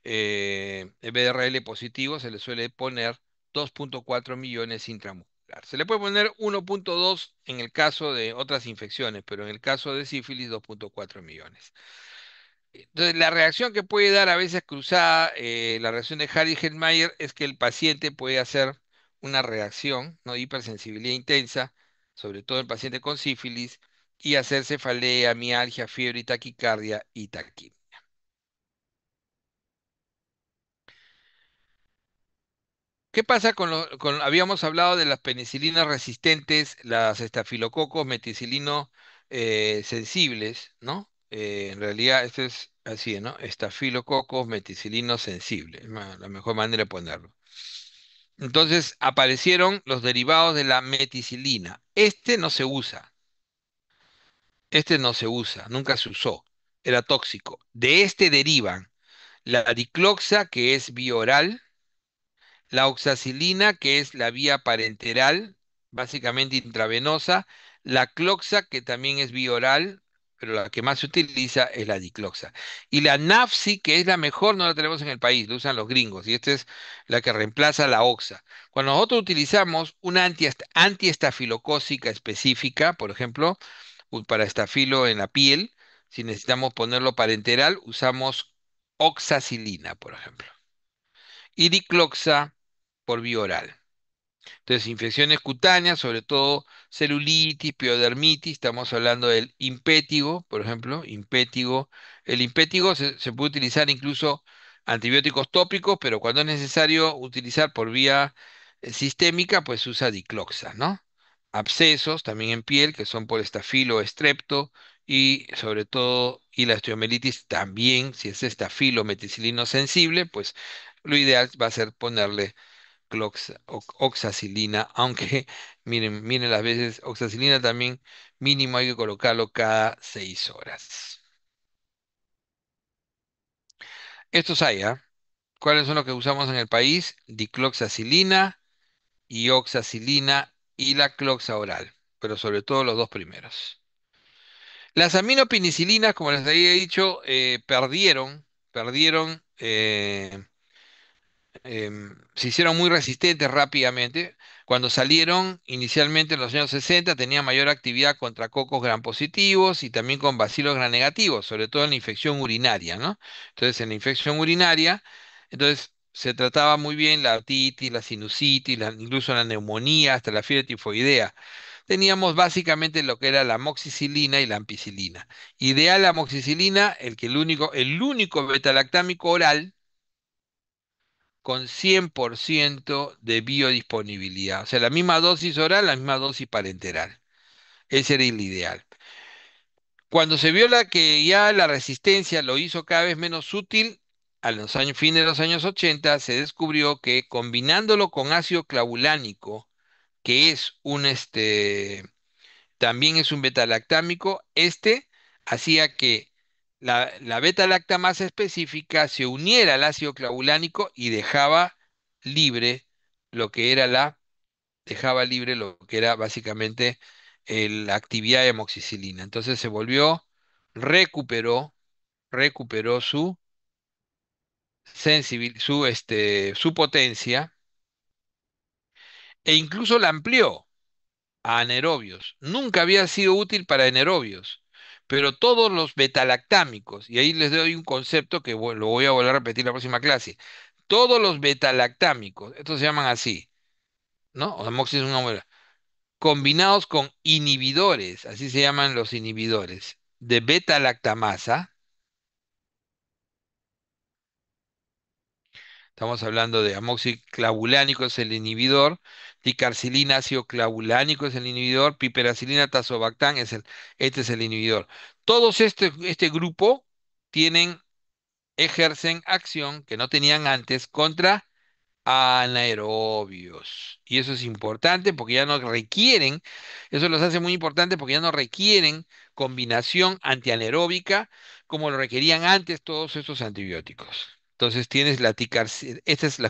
BRL positivo, se le suele poner 2,4 millones intramuscular. Se le puede poner 1,2 en el caso de otras infecciones, pero en el caso de sífilis 2,4 millones. Entonces, la reacción que puede dar a veces cruzada, la reacción de Harry-Hettmeyer, es que el paciente puede hacer una reacción, ¿no? De hipersensibilidad intensa, sobre todo el paciente con sífilis, y hacer cefalea, mialgia, fiebre y taquicardia y taquimia. ¿Qué pasa habíamos hablado de las penicilinas resistentes, las estafilococos meticilino sensibles, ¿no? En realidad esto es así, ¿no? Estafilococos meticilino sensible, es la mejor manera de ponerlo. Entonces aparecieron los derivados de la meticilina. Este no se usa, nunca se usó, era tóxico. De este derivan la dicloxa, que es bioral, la oxacilina, que es la vía parenteral, básicamente intravenosa, la cloxa, que también es bioral, pero la que más se utiliza es la dicloxa. Y la Nafsi, que es la mejor, no la tenemos en el país, la usan los gringos, y esta es la que reemplaza la oxa. Cuando nosotros utilizamos una antiestafilocócica específica, por ejemplo, para estafilo en la piel, si necesitamos ponerlo parenteral, usamos oxacilina, por ejemplo. Y dicloxa por vía oral. Entonces, infecciones cutáneas, sobre todo celulitis, piodermitis, estamos hablando del impétigo, por ejemplo, impétigo. El impétigo se puede utilizar incluso antibióticos tópicos, pero cuando es necesario utilizar por vía sistémica, pues se usa dicloxa, ¿no? abscesos también en piel, que son por estafilo o estrepto, y sobre todo, y la osteomelitis también, si es estafilo meticilino sensible, pues lo ideal va a ser ponerle oxacilina, aunque miren las veces, oxacilina también mínimo hay que colocarlo cada 6 horas. Estos hay, ¿ah? ¿Cuáles son los que usamos en el país? Dicloxacilina y oxacilina y la cloxa oral, pero sobre todo los dos primeros. Las aminopenicilinas, como les había dicho, se hicieron muy resistentes rápidamente. Cuando salieron inicialmente en los años 60, tenían mayor actividad contra cocos gram positivos y también con bacilos gram negativos, sobre todo en la infección urinaria, ¿no? Entonces, en la infección urinaria, entonces se trataba muy bien la otitis, la sinusitis, incluso la neumonía, hasta la fiebre tifoidea. Teníamos básicamente lo que era la amoxicilina y la ampicilina. Ideal la amoxicilina, el único betalactámico oral con 100% de biodisponibilidad. O sea, la misma dosis oral, la misma dosis parenteral. Ese era el ideal. Cuando se vio que ya la resistencia lo hizo cada vez menos útil, a los años, fines de los años 80, se descubrió que combinándolo con ácido clavulánico, que es también es un beta-lactámico, hacía que la beta-lactamasa específica se uniera al ácido clavulánico y libre lo que era dejaba libre lo que era básicamente la actividad de amoxicilina. Entonces recuperó, recuperó su potencia e incluso la amplió a anaerobios. Nunca había sido útil para anaerobios, pero todos los betalactámicos, y ahí les doy un concepto que lo voy a volver a repetir en la próxima clase, todos los betalactámicos, estos se llaman así, ¿no? O amoxis es una molécula, combinados con inhibidores, así se llaman los inhibidores, de beta-lactamasa. Estamos hablando de amoxiclavulánico es el inhibidor, ticarcilina ácido clavulánico es el inhibidor, piperacilina tazobactam este es el inhibidor. Todos este grupo ejercen acción que no tenían antes contra anaerobios. Y eso es importante porque ya no requieren, eso los hace muy importantes porque ya no requieren combinación antianaeróbica como lo requerían antes todos estos antibióticos. Entonces tienes las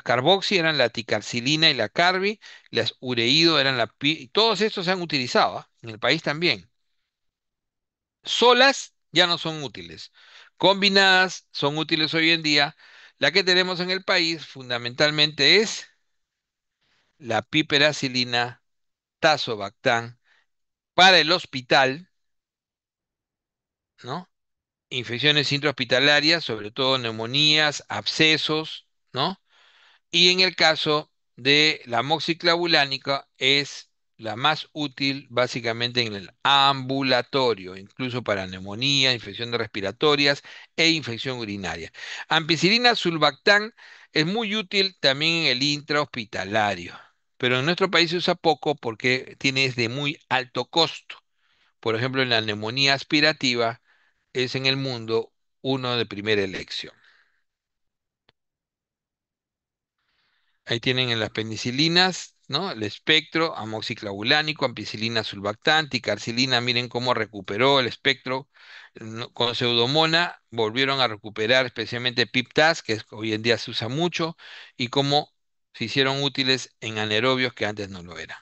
carboxi eran la ticarcilina y la carbi, las ureido eran y todos estos se han utilizado, ¿ah? En el país también. Solas ya no son útiles. Combinadas son útiles hoy en día. La que tenemos en el país fundamentalmente es la piperacilina, tazobactam, para el hospital, ¿no? Infecciones intrahospitalarias, sobre todo neumonías, abscesos, ¿no? Y en el caso de la moxiclavulánica es la más útil básicamente en el ambulatorio, incluso para neumonía, infecciones respiratorias e infección urinaria. Ampicilina sulbactam es muy útil también en el intrahospitalario, pero en nuestro país se usa poco porque es de muy alto costo. Por ejemplo, en la neumonía aspirativa es en el mundo uno de primera elección. Ahí tienen en las penicilinas, ¿no? El espectro, amoxiclavulánico, ampicilina sulbactam, ticarcilina, miren cómo recuperó el espectro. ¿No? Con Pseudomonas volvieron a recuperar especialmente Piptas, hoy en día se usa mucho, y cómo se hicieron útiles en anaerobios que antes no lo eran.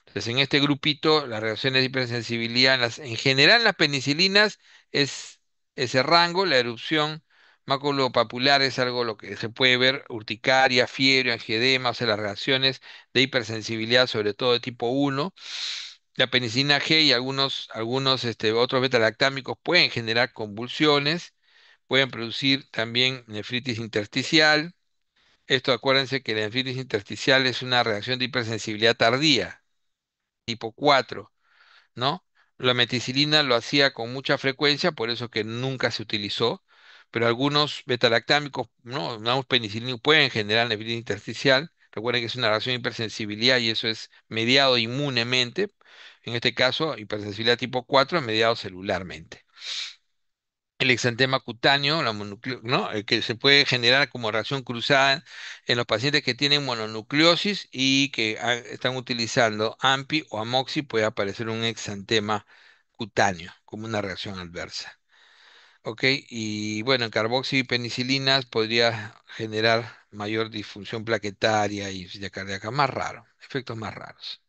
Entonces, en este grupito, las reacciones de hipersensibilidad, en general las penicilinas es ese rango, la erupción maculopapular es algo lo que se puede ver, urticaria, fiebre, angioedema, o sea, las reacciones de hipersensibilidad, sobre todo de tipo 1. La penicilina G y algunos otros beta-lactámicos pueden generar convulsiones, pueden producir también nefritis intersticial. Esto acuérdense que la nefritis intersticial es una reacción de hipersensibilidad tardía, tipo 4, ¿no? La meticilina lo hacía con mucha frecuencia, por eso que nunca se utilizó, pero algunos betalactámicos, ¿no? Algunos penicilinos pueden generar nefritis intersticial. Recuerden que es una reacción de hipersensibilidad y eso es mediado inmunemente. en este caso hipersensibilidad tipo 4 mediado celularmente. El exantema cutáneo, ¿no? El que se puede generar como reacción cruzada en los pacientes que tienen mononucleosis y que están utilizando AMPI o amoxi, puede aparecer un exantema cutáneo como una reacción adversa. ¿Ok? Y bueno, en carboxipenicilinas podría generar mayor disfunción plaquetaria y insuficiencia cardíaca, más raro, efectos más raros.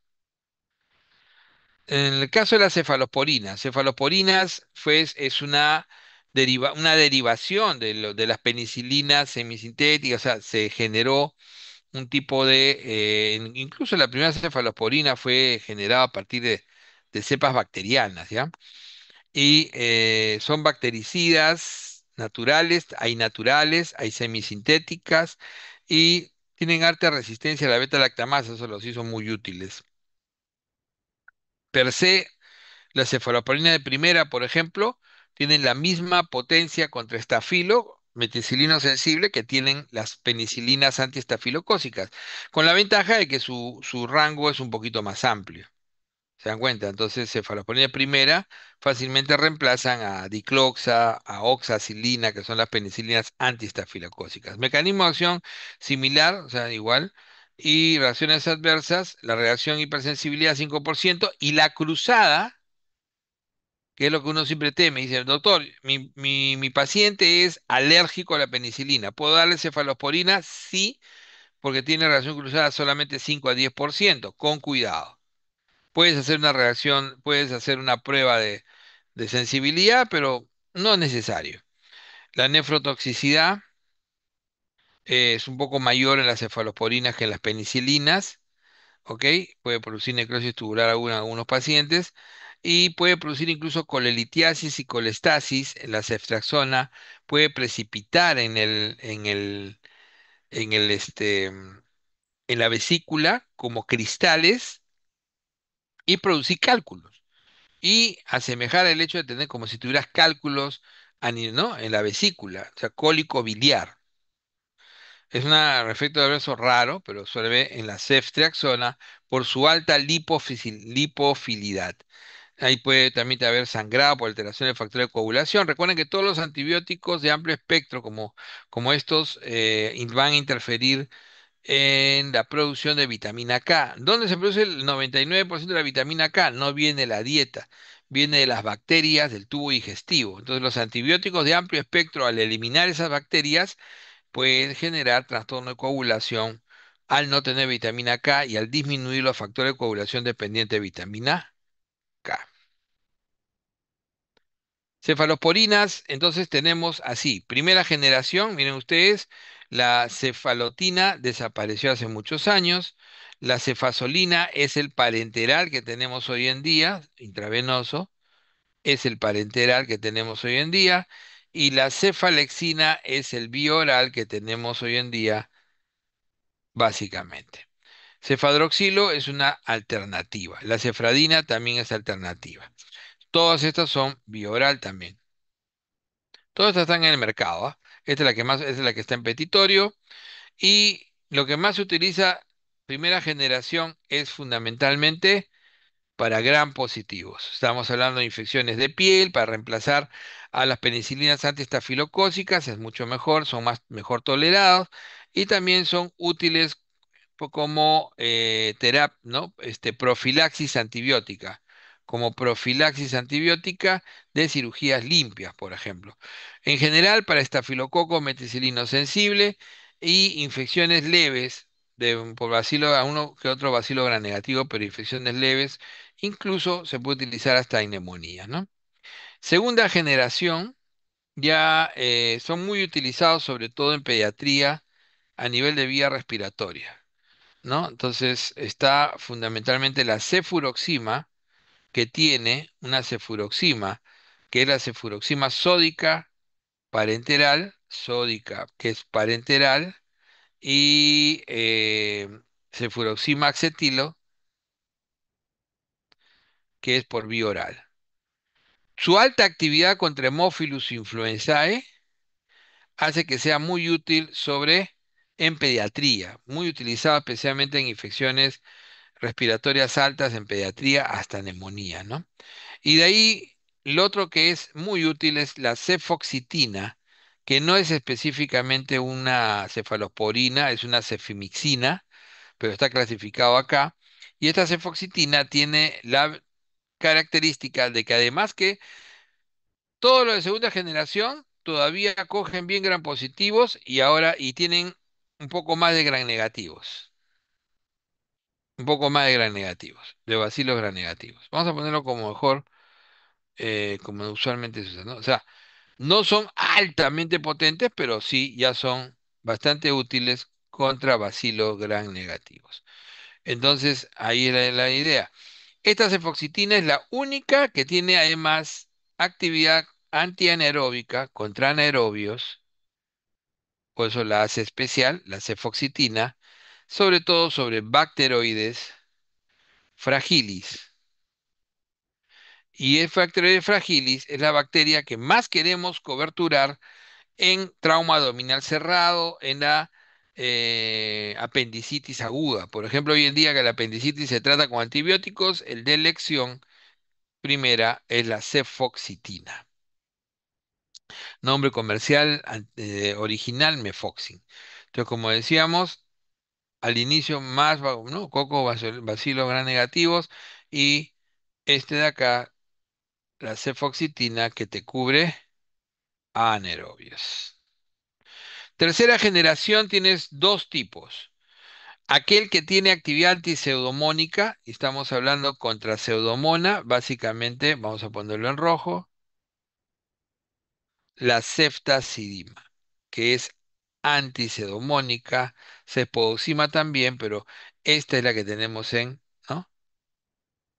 En el caso de las cefalosporinas es una derivación de las penicilinas semisintéticas, o sea, se generó un tipo incluso la primera cefalosporina fue generada a partir de cepas bacterianas, ¿ya? Y son bactericidas naturales, hay semisintéticas y tienen alta resistencia a la beta-lactamasa, eso los hizo muy útiles. Per se, la cefalosporina de primera, por ejemplo, tienen la misma potencia contra estafilo, meticilino sensible, que tienen las penicilinas antiestafilocócicas, con la ventaja de que su rango es un poquito más amplio. ¿Se dan cuenta? Entonces, cefalosporina primera fácilmente reemplazan a dicloxa, a oxacilina, que son las penicilinas antiestafilocócicas. Mecanismo de acción similar, o sea, igual. Y reacciones adversas, la reacción hipersensibilidad 5% y la cruzada, que es lo que uno siempre teme. Dice, doctor, mi paciente es alérgico a la penicilina. ¿Puedo darle cefalosporina? Sí, porque tiene reacción cruzada solamente 5 a 10%. Con cuidado. Puedes hacer una reacción, puedes hacer una prueba de sensibilidad, pero no es necesario. La nefrotoxicidad es un poco mayor en las cefalosporinas que en las penicilinas, ¿ok? Puede producir necrosis tubular aguda en algunos pacientes y puede producir incluso colelitiasis y colestasis en la ceftriaxona, puede precipitar en la vesícula como cristales y producir cálculos. Y asemejar el hecho de tener como si tuvieras cálculos ¿no? En la vesícula, o sea, cólico biliar. Es un efecto adverso raro, pero suele ver en la ceftriaxona por su alta lipofilidad. Ahí puede también haber sangrado por alteración del factor de coagulación. Recuerden que todos los antibióticos de amplio espectro, como estos, van a interferir en la producción de vitamina K. ¿Dónde se produce el 99% de la vitamina K? No viene de la dieta, viene de las bacterias del tubo digestivo. Entonces los antibióticos de amplio espectro, al eliminar esas bacterias, pueden generar trastorno de coagulación al no tener vitamina K y al disminuir los factores de coagulación dependientes de vitamina K. Cefalosporinas, entonces tenemos así, primera generación, miren ustedes, la cefalotina desapareció hace muchos años, la cefazolina es el parenteral que tenemos hoy en día, intravenoso, es el parenteral que tenemos hoy en día, y la cefalexina es el bioral que tenemos hoy en día, básicamente. Cefadroxilo es una alternativa, la cefradina también es alternativa. Todas estas son bioral también. Todas estas están en el mercado, ¿ah? Esta es la que más, esta es la que está en petitorio. Y lo que más se utiliza, primera generación, es fundamentalmente para gram positivos. Estamos hablando de infecciones de piel, para reemplazar a las penicilinas antiestafilocócicas, es mucho mejor, son mejor tolerados y también son útiles como ¿no? Profilaxis antibiótica, como profilaxis antibiótica de cirugías limpias, por ejemplo. En general, para estafilococo meticilino sensible y infecciones leves por bacilo, a uno que otro bacilo gram negativo, pero infecciones leves, incluso se puede utilizar hasta en neumonía, ¿no? Segunda generación, ya son muy utilizados sobre todo en pediatría a nivel de vía respiratoria. ¿No? Entonces está fundamentalmente la cefuroxima, que tiene una cefuroxima, que es la cefuroxima sódica parenteral, sódica, que es parenteral, y cefuroxima acetilo, que es por vía oral. Su alta actividad contra Haemophilus influenzae hace que sea muy útil en pediatría, muy utilizado especialmente en infecciones respiratorias altas en pediatría hasta neumonía, ¿no? Y de ahí, lo otro que es muy útil es la cefoxitina, que no es específicamente una cefalosporina, es una cefimixina, pero está clasificado acá. Y esta cefoxitina tiene la característica de que además que todo lo de segunda generación todavía cogen bien gram positivos y ahora y tienen un poco más de gram negativos. Un poco más de gram negativos, de bacilos gram negativos. Vamos a ponerlo como mejor, como usualmente se usa, ¿no? O sea, no son altamente potentes, pero sí ya son bastante útiles contra bacilos gram negativos. Entonces, ahí es la idea. Esta cefoxitina es la única que tiene además actividad antianaeróbica contra anaerobios, por eso la hace especial, la cefoxitina, sobre todo sobre bacteroides fragilis. Y el Bacteroides fragilis es la bacteria que más queremos coberturar en trauma abdominal cerrado, en la apendicitis aguda. Por ejemplo, hoy en día que la apendicitis se trata con antibióticos, el de elección primera es la cefoxitina. Nombre comercial original, Mefoxin. Entonces, como decíamos, al inicio más, ¿no? Coco, bacilos gram negativos y este de acá, la cefoxitina que te cubre anaerobios. Tercera generación tienes dos tipos. Aquel que tiene actividad antiseudomónica, y estamos hablando contra pseudomona, básicamente, vamos a ponerlo en rojo, la ceftazidima, que es antiseudomónica, cepodoxima también, pero esta es la que tenemos ¿no?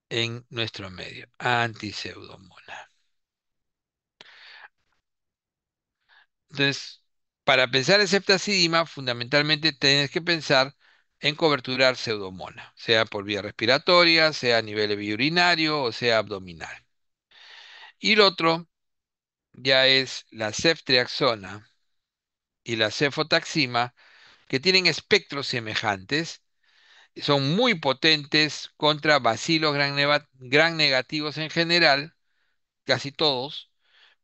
En nuestro medio, antiseudomona. Entonces, para pensar en ceftazidima, fundamentalmente tienes que pensar en coberturar pseudomona, sea por vía respiratoria, sea a nivel biurinario o sea abdominal. Y el otro ya es la ceftriaxona y la cefotaxima, que tienen espectros semejantes, son muy potentes contra bacilos gran negativos en general, casi todos,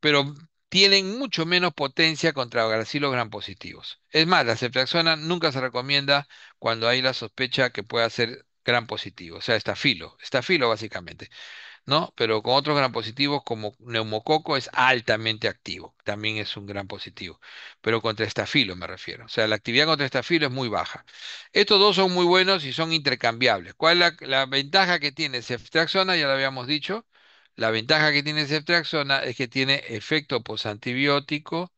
pero tienen mucho menos potencia contra bacilos gram positivos. Es más, la ceftriaxona nunca se recomienda cuando hay la sospecha que pueda ser gram positivo, o sea, estafilo básicamente. ¿No? Pero con otros gran positivos como neumococo es altamente activo, también es un gran positivo, pero contra estafilo me refiero, o sea, la actividad contra estafilo es muy baja. Estos dos son muy buenos y son intercambiables. ¿Cuál es la ventaja que tiene ceftriaxona? Ya lo habíamos dicho. La ventaja que tiene ceftriaxona es que tiene efecto posantibiótico,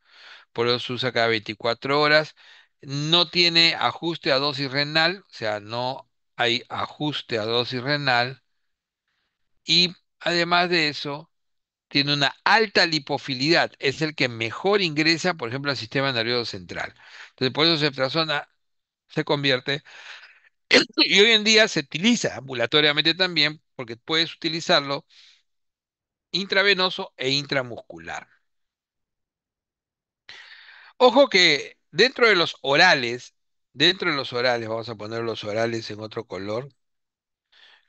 por eso se usa cada 24 horas. No tiene ajuste a dosis renal, o sea, no hay ajuste a dosis renal. Y además de eso, tiene una alta lipofilidad. Es el que mejor ingresa, por ejemplo, al sistema nervioso central. Entonces, por eso ceftriaxona se convierte, y hoy en día se utiliza ambulatoriamente también, porque puedes utilizarlo intravenoso e intramuscular. Ojo que dentro de los orales, vamos a poner los orales en otro color.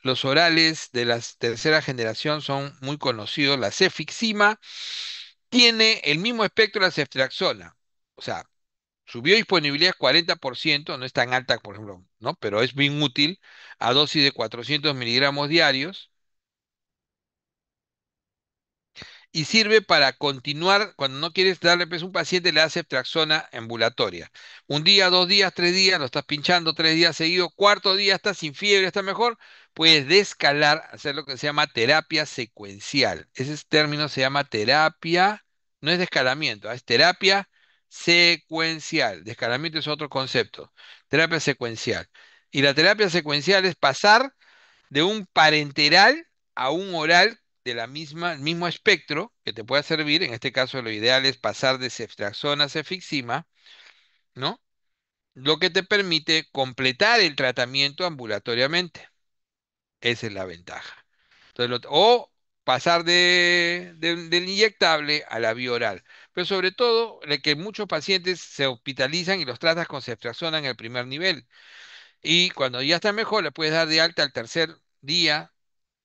Los orales de la tercera generación son muy conocidos. La cefixima tiene el mismo espectro de la ceftriaxona. O sea, su biodisponibilidad es 40%, no es tan alta, por ejemplo, ¿no? Pero es bien útil a dosis de 400 miligramos diarios. Y sirve para continuar, cuando no quieres darle pues, a un paciente, le hace ceftriaxona ambulatoria. Un día, 2 días, 3 días, lo estás pinchando 3 días seguidos, cuarto día estás sin fiebre, está mejor, puedes descalar, hacer lo que se llama terapia secuencial. Ese término se llama terapia, no es descalamiento, es terapia secuencial. Descalamiento es otro concepto, terapia secuencial. Y la terapia secuencial es pasar de un parenteral a un oral de el mismo espectro que te pueda servir. En este caso, lo ideal es pasar de ceftriaxona a cefixima, ¿no? Lo que te permite completar el tratamiento ambulatoriamente. Esa es la ventaja. Entonces, o pasar del inyectable a la vía oral. Pero sobre todo, que muchos pacientes se hospitalizan y los tratas con ceftriaxona en el primer nivel. Y cuando ya está mejor, le puedes dar de alta al tercer día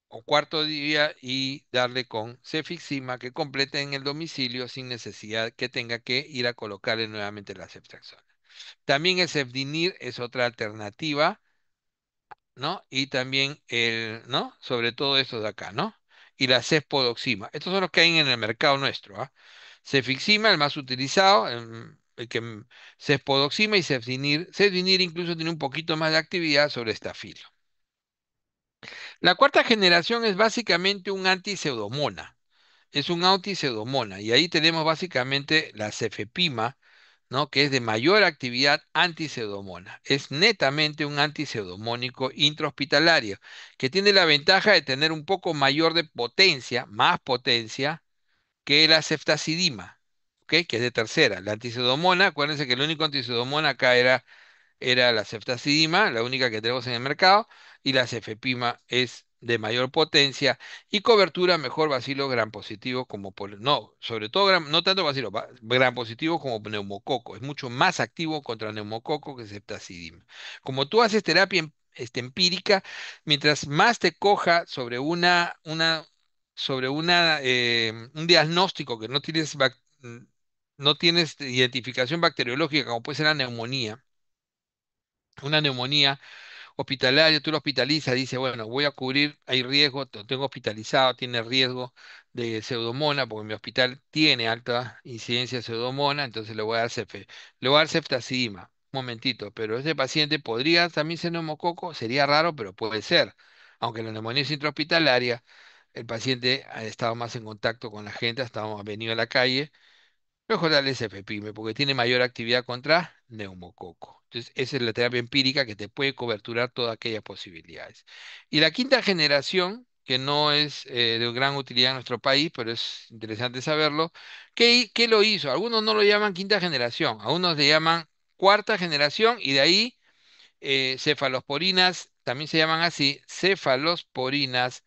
o cuarto día y darle con cefixima que complete en el domicilio sin necesidad que tenga que ir a colocarle nuevamente la ceftriaxona. También el cefdinir es otra alternativa, ¿no? Y también ¿no? Sobre todo estos de acá, ¿no? Y la cefpodoxima. Estos son los que hay en el mercado nuestro, ¿ah? Cefixima, el más utilizado, cefpodoxima y cefdinir. Cefdinir incluso tiene un poquito más de actividad sobre estafilo. La cuarta generación es básicamente un antiseudomona. Es un antiseudomona. Y ahí tenemos básicamente la cefepima, ¿no? Que es de mayor actividad antiseudomona. Es netamente un antiseudomónico intrahospitalario, que tiene la ventaja de tener un poco mayor de potencia, más potencia, que la ceftazidima, ¿ok? Que es de tercera. La antiseudomona, acuérdense que el único antiseudomona acá era la ceftazidima, la única que tenemos en el mercado, y la cefepima es de mayor potencia y cobertura mejor bacilo gram positivo como no, sobre todo no tanto bacilo, gram positivo como neumococo, es mucho más activo contra neumococo que ceftazidima. Como tú haces terapia empírica, mientras más te coja sobre un diagnóstico que no tienes no tienes identificación bacteriológica, como puede ser la neumonía, una neumonía hospitalaria, tú lo hospitalizas, dice, bueno, voy a cubrir, hay riesgo, lo tengo hospitalizado, tiene riesgo de pseudomona, porque mi hospital tiene alta incidencia de pseudomona, entonces le voy a dar le voy a dar ceftazidima. Un momentito, pero ese paciente podría también ser neumococo, sería raro, pero puede ser. Aunque la neumonía es intrahospitalaria, el paciente ha estado más en contacto con la gente, ha estado, ha venido a la calle. Mejor darle cefepime porque tiene mayor actividad contra neumococo. Entonces, esa es la terapia empírica que te puede coberturar todas aquellas posibilidades. Y la quinta generación, que no es de gran utilidad en nuestro país, pero es interesante saberlo, ¿qué lo hizo? Algunos no lo llaman quinta generación, algunos le llaman cuarta generación y de ahí cefalosporinas, también se llaman así, cefalosporinas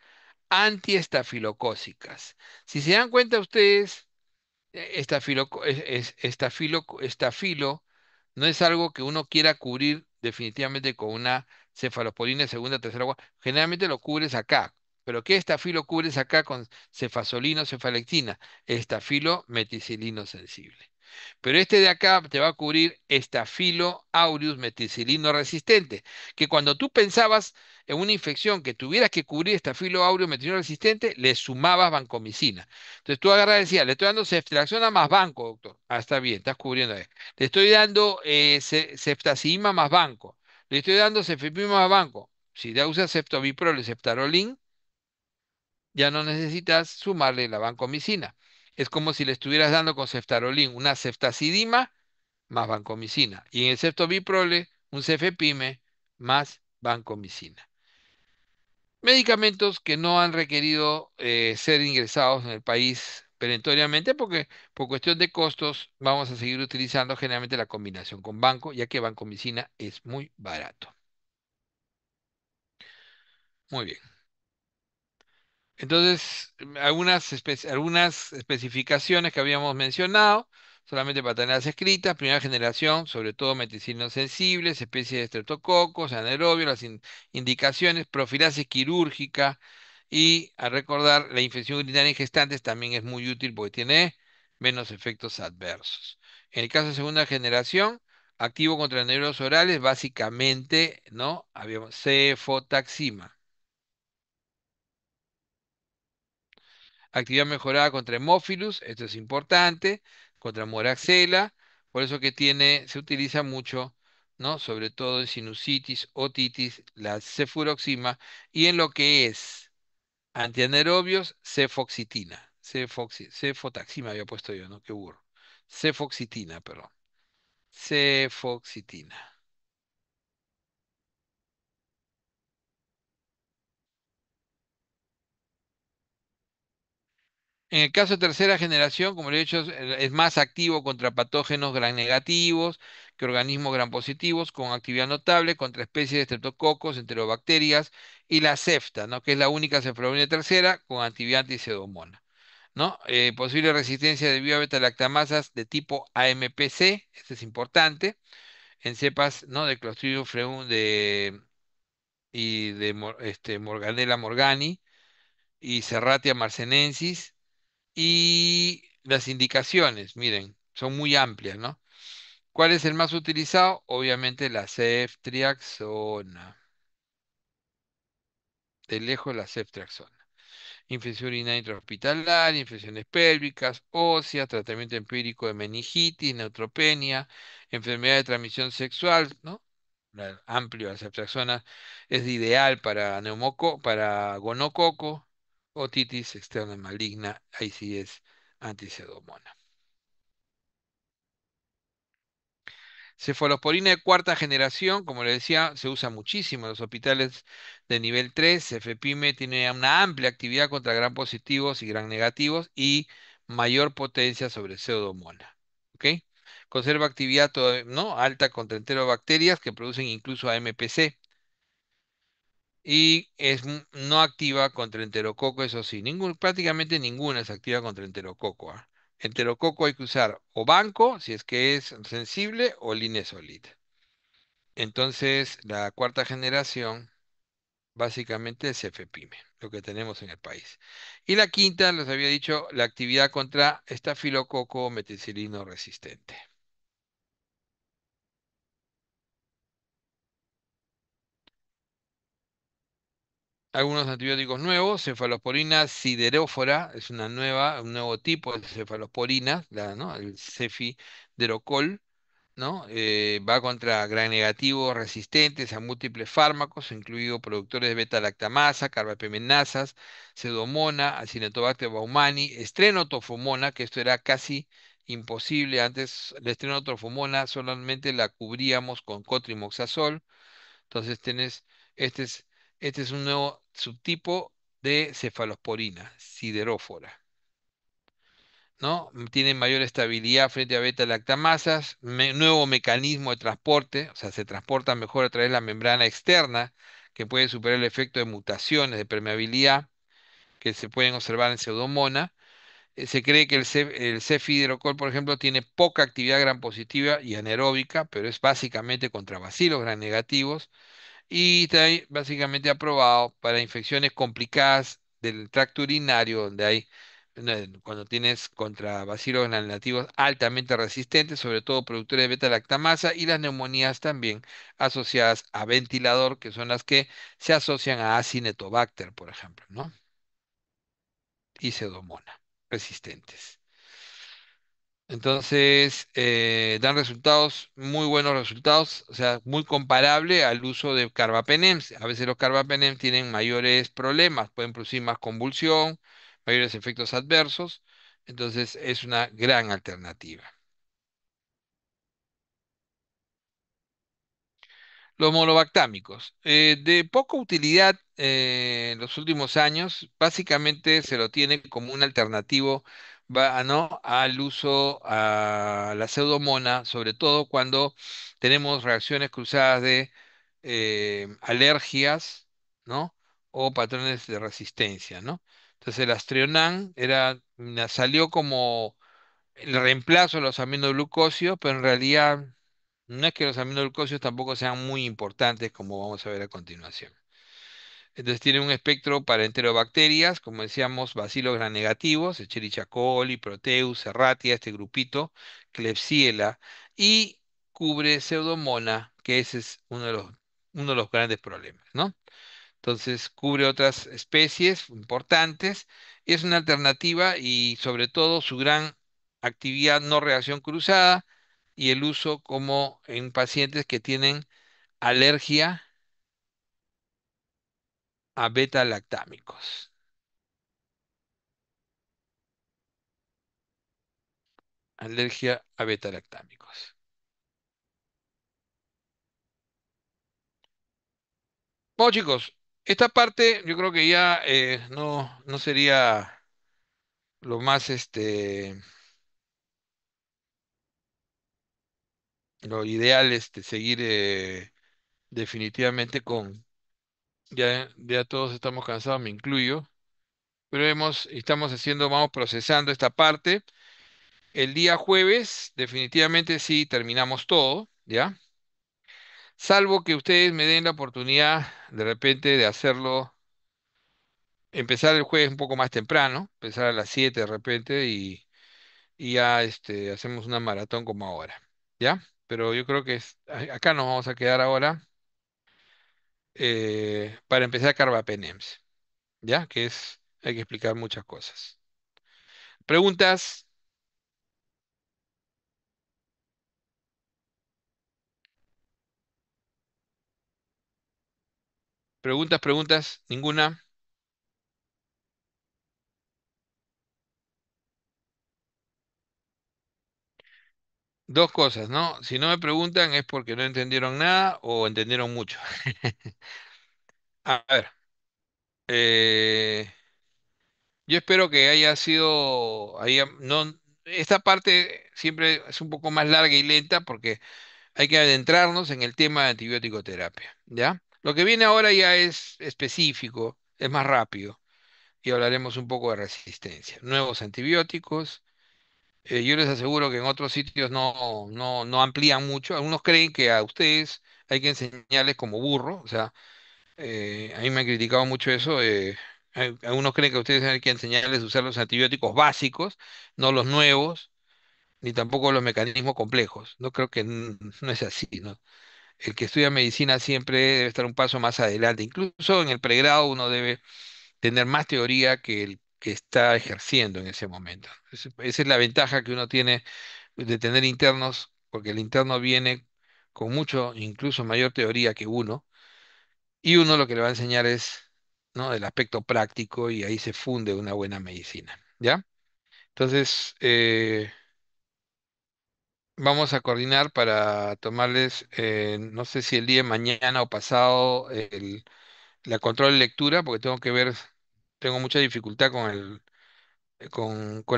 antiestafilocócicas. Si se dan cuenta ustedes, estafilo, estafilo no es algo que uno quiera cubrir definitivamente con una cefalosporina de segunda o tercera agua. Generalmente lo cubres acá. ¿Pero qué estafilo cubres acá con cefasolina o cefalectina? Estafilo meticilino sensible. Pero este de acá te va a cubrir estafilo aureus meticilino resistente, que cuando tú pensabas en una infección que tuvieras que cubrir estafilo aureus meticilino resistente, le sumabas vancomicina. Entonces tú agarras y decías, le estoy dando ceftriaxona más banco, doctor. Ah, está bien, estás cubriendo ahí. Le estoy dando ceftazidima más banco. Le estoy dando cefepima más banco. Si ya usas ceftobiprol y ceftarolin, ya no necesitas sumarle la vancomicina. Es como si le estuvieras dando con ceftarolin una ceftazidima más vancomicina. Y en el ceftobiprole, un cefepime más vancomicina. Medicamentos que no han requerido ser ingresados en el país perentoriamente porque por cuestión de costos vamos a seguir utilizando generalmente la combinación con banco, ya que vancomicina es muy barato. Muy bien. Entonces, algunas especificaciones que habíamos mencionado, solamente para tenerlas escritas, primera generación, sobre todo meticinos sensibles, especies de estreptococos, anaerobios, las indicaciones, profilaxis quirúrgica y a recordar, la infección urinaria en gestantes también es muy útil porque tiene menos efectos adversos. En el caso de segunda generación, activo contra anaerobios orales, básicamente, ¿no? Habíamos cefotaxima. Actividad mejorada contra Hemófilus, esto es importante, contra Moraxella, por eso que se utiliza mucho, ¿no? Sobre todo en sinusitis, otitis, la cefuroxima, y en lo que es antianaerobios, cefoxitina. Cefotaxima había puesto yo, ¿no? Qué burro. Cefoxitina, perdón. Cefoxitina. En el caso de tercera generación, como le he dicho, es más activo contra patógenos gram negativos que organismos gram positivos, con actividad notable contra especies de estreptococos, enterobacterias y la cefta, ¿no? Que es la única cefalorina tercera con actividad anticedomona, ¿no? Posible resistencia debido a beta-lactamasas de tipo AMPC, esto es importante. en cepas, ¿no? de Clostridium y de Morganella morgani y Serratia marcenensis. Y las indicaciones, miren, son muy amplias, ¿no? ¿Cuál es el más utilizado? Obviamente la ceftriaxona. De lejos la ceftriaxona. Infección urinaria intrahospitalaria, infecciones pélvicas, óseas, tratamiento empírico de meningitis, neutropenia, enfermedad de transmisión sexual, ¿no? Amplio, la ceftriaxona es ideal para para gonococo, otitis externa maligna, ahí sí es anticedomona. Cefalosporina de cuarta generación, como le decía, se usa muchísimo en los hospitales de nivel 3. Cefepime tiene una amplia actividad contra gram positivos y gram negativos y mayor potencia sobre pseudomonas. ¿Ok? Conserva actividad ¿no? alta contra enterobacterias que producen incluso AMPC y no activa contra enterococo, eso sí, prácticamente ninguna es activa contra enterococo. ¿Ah? Enterococo hay que usar o banco, si es que es sensible, o linezolid. Entonces, la cuarta generación básicamente es Cefepime, lo que tenemos en el país. Y la quinta, les había dicho, la actividad contra estafilococo meticilino resistente. Algunos antibióticos nuevos, cefalosporina siderófora, es un nuevo tipo de cefalosporina, ¿no? El cefiderocol, ¿no? Va contra gram negativos resistentes a múltiples fármacos, incluidos productores de beta-lactamasa, carbapenemasas, pseudomona, acinetobacter baumannii, estrenotorfumona, que esto era casi imposible. Antes la estrenotorfumona solamente la cubríamos con cotrimoxazol. Entonces este es, este es un nuevo subtipo de cefalosporina, siderófora. ¿No? Tienen mayor estabilidad frente a beta-lactamasas, nuevo mecanismo de transporte, o sea, se transporta mejor a través de la membrana externa, que puede superar el efecto de mutaciones de permeabilidad que se pueden observar en Pseudomonas. Se cree que el cefidrocol, por ejemplo, tiene poca actividad gram positiva y anaeróbica, pero es básicamente contra bacilos gram negativos y está ahí básicamente aprobado para infecciones complicadas del tracto urinario, donde hay, cuando tienes contra bacilos nativos altamente resistentes, sobre todo productores de beta-lactamasa, y las neumonías también asociadas a ventilador, que son las que se asocian a Acinetobacter, por ejemplo, ¿no? Y Pseudomonas resistentes. Entonces, dan resultados, muy buenos resultados, o sea, muy comparable al uso de carbapenems. A veces los carbapenems tienen mayores problemas, pueden producir más convulsión, mayores efectos adversos, entonces es una gran alternativa. Los monobactámicos, de poca utilidad en los últimos años, básicamente se lo tiene como un alternativo ¿no? al uso a la pseudomona, sobre todo cuando tenemos reacciones cruzadas de alergias, ¿no? o patrones de resistencia, ¿no? Entonces el Astrionan salió como el reemplazo de los aminoglucósidos, pero en realidad no es que los aminoglucósidos tampoco sean muy importantes, como vamos a ver a continuación. Entonces tiene un espectro para enterobacterias, como decíamos, bacilos gram negativos, Escherichia coli, Proteus, Serratia, este grupito, Klebsiella, y cubre Pseudomonas, que ese es uno de los grandes problemas, ¿no? Entonces cubre otras especies importantes, es una alternativa y sobre todo su gran actividad no reacción cruzada y el uso como en pacientes que tienen alergia a beta-lactámicos. Alergia a beta-lactámicos. Bueno, chicos, esta parte yo creo que ya no sería lo más lo ideal seguir definitivamente con ya todos estamos cansados, me incluyo, pero estamos haciendo, vamos procesando esta parte. El día jueves definitivamente sí terminamos todo, ¿ya? Salvo que ustedes me den la oportunidad de repente de hacerlo, empezar el jueves un poco más temprano, empezar a las 7 de repente y ya hacemos una maratón como ahora, ¿ya? Pero yo creo que acá nos vamos a quedar ahora para empezar Carbapenems, ¿ya? Hay que explicar muchas cosas. Preguntas, preguntas, ninguna. Dos cosas, ¿no? Si no me preguntan es porque no entendieron nada o entendieron mucho. A ver, eh, yo espero que haya sido, no, esta parte siempre es un poco más larga y lenta porque hay que adentrarnos en el tema de antibiótico terapia, ¿ya? Lo que viene ahora ya es específico, es más rápido y hablaremos un poco de resistencia. Nuevos antibióticos. Yo les aseguro que en otros sitios no amplían mucho. Algunos creen que a ustedes hay que enseñarles como burro. O sea, a mí me han criticado mucho eso. Algunos creen que a ustedes hay que enseñarles a usar los antibióticos básicos, no los nuevos, ni tampoco los mecanismos complejos. No creo que no es así, ¿no? El que estudia medicina siempre debe estar un paso más adelante. Incluso en el pregrado uno debe tener más teoría que el que está ejerciendo en ese momento. Esa es la ventaja que uno tiene de tener internos, porque el interno viene con mucho, incluso mayor teoría que uno, y uno lo que le va a enseñar es, ¿no? El aspecto práctico y ahí se funde una buena medicina, ¿ya? Entonces, vamos a coordinar para tomarles, no sé si el día de mañana o pasado, la control de lectura, porque tengo que ver, tengo mucha dificultad con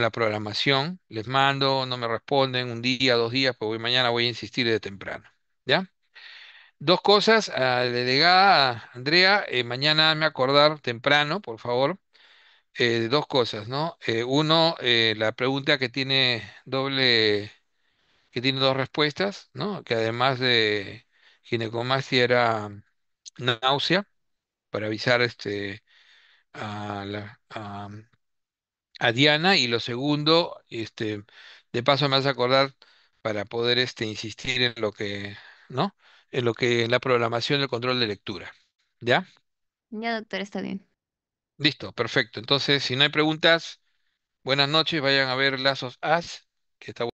la programación. Les mando, no me responden un día, 2 días, pues mañana voy a insistir de temprano. ¿Ya? Dos cosas, a la delegada Andrea, mañana me acordar temprano, por favor, de dos cosas, ¿no? Uno, la pregunta que tiene dos respuestas, ¿no? Que además de ginecomastia era náusea, para avisar a Diana, y lo segundo, de paso me vas a acordar para poder insistir en lo que, ¿no? En la programación del control de lectura. ¿Ya? Ya, doctor, está bien. Listo, perfecto. Entonces, si no hay preguntas, buenas noches, vayan a ver Lazos As, que está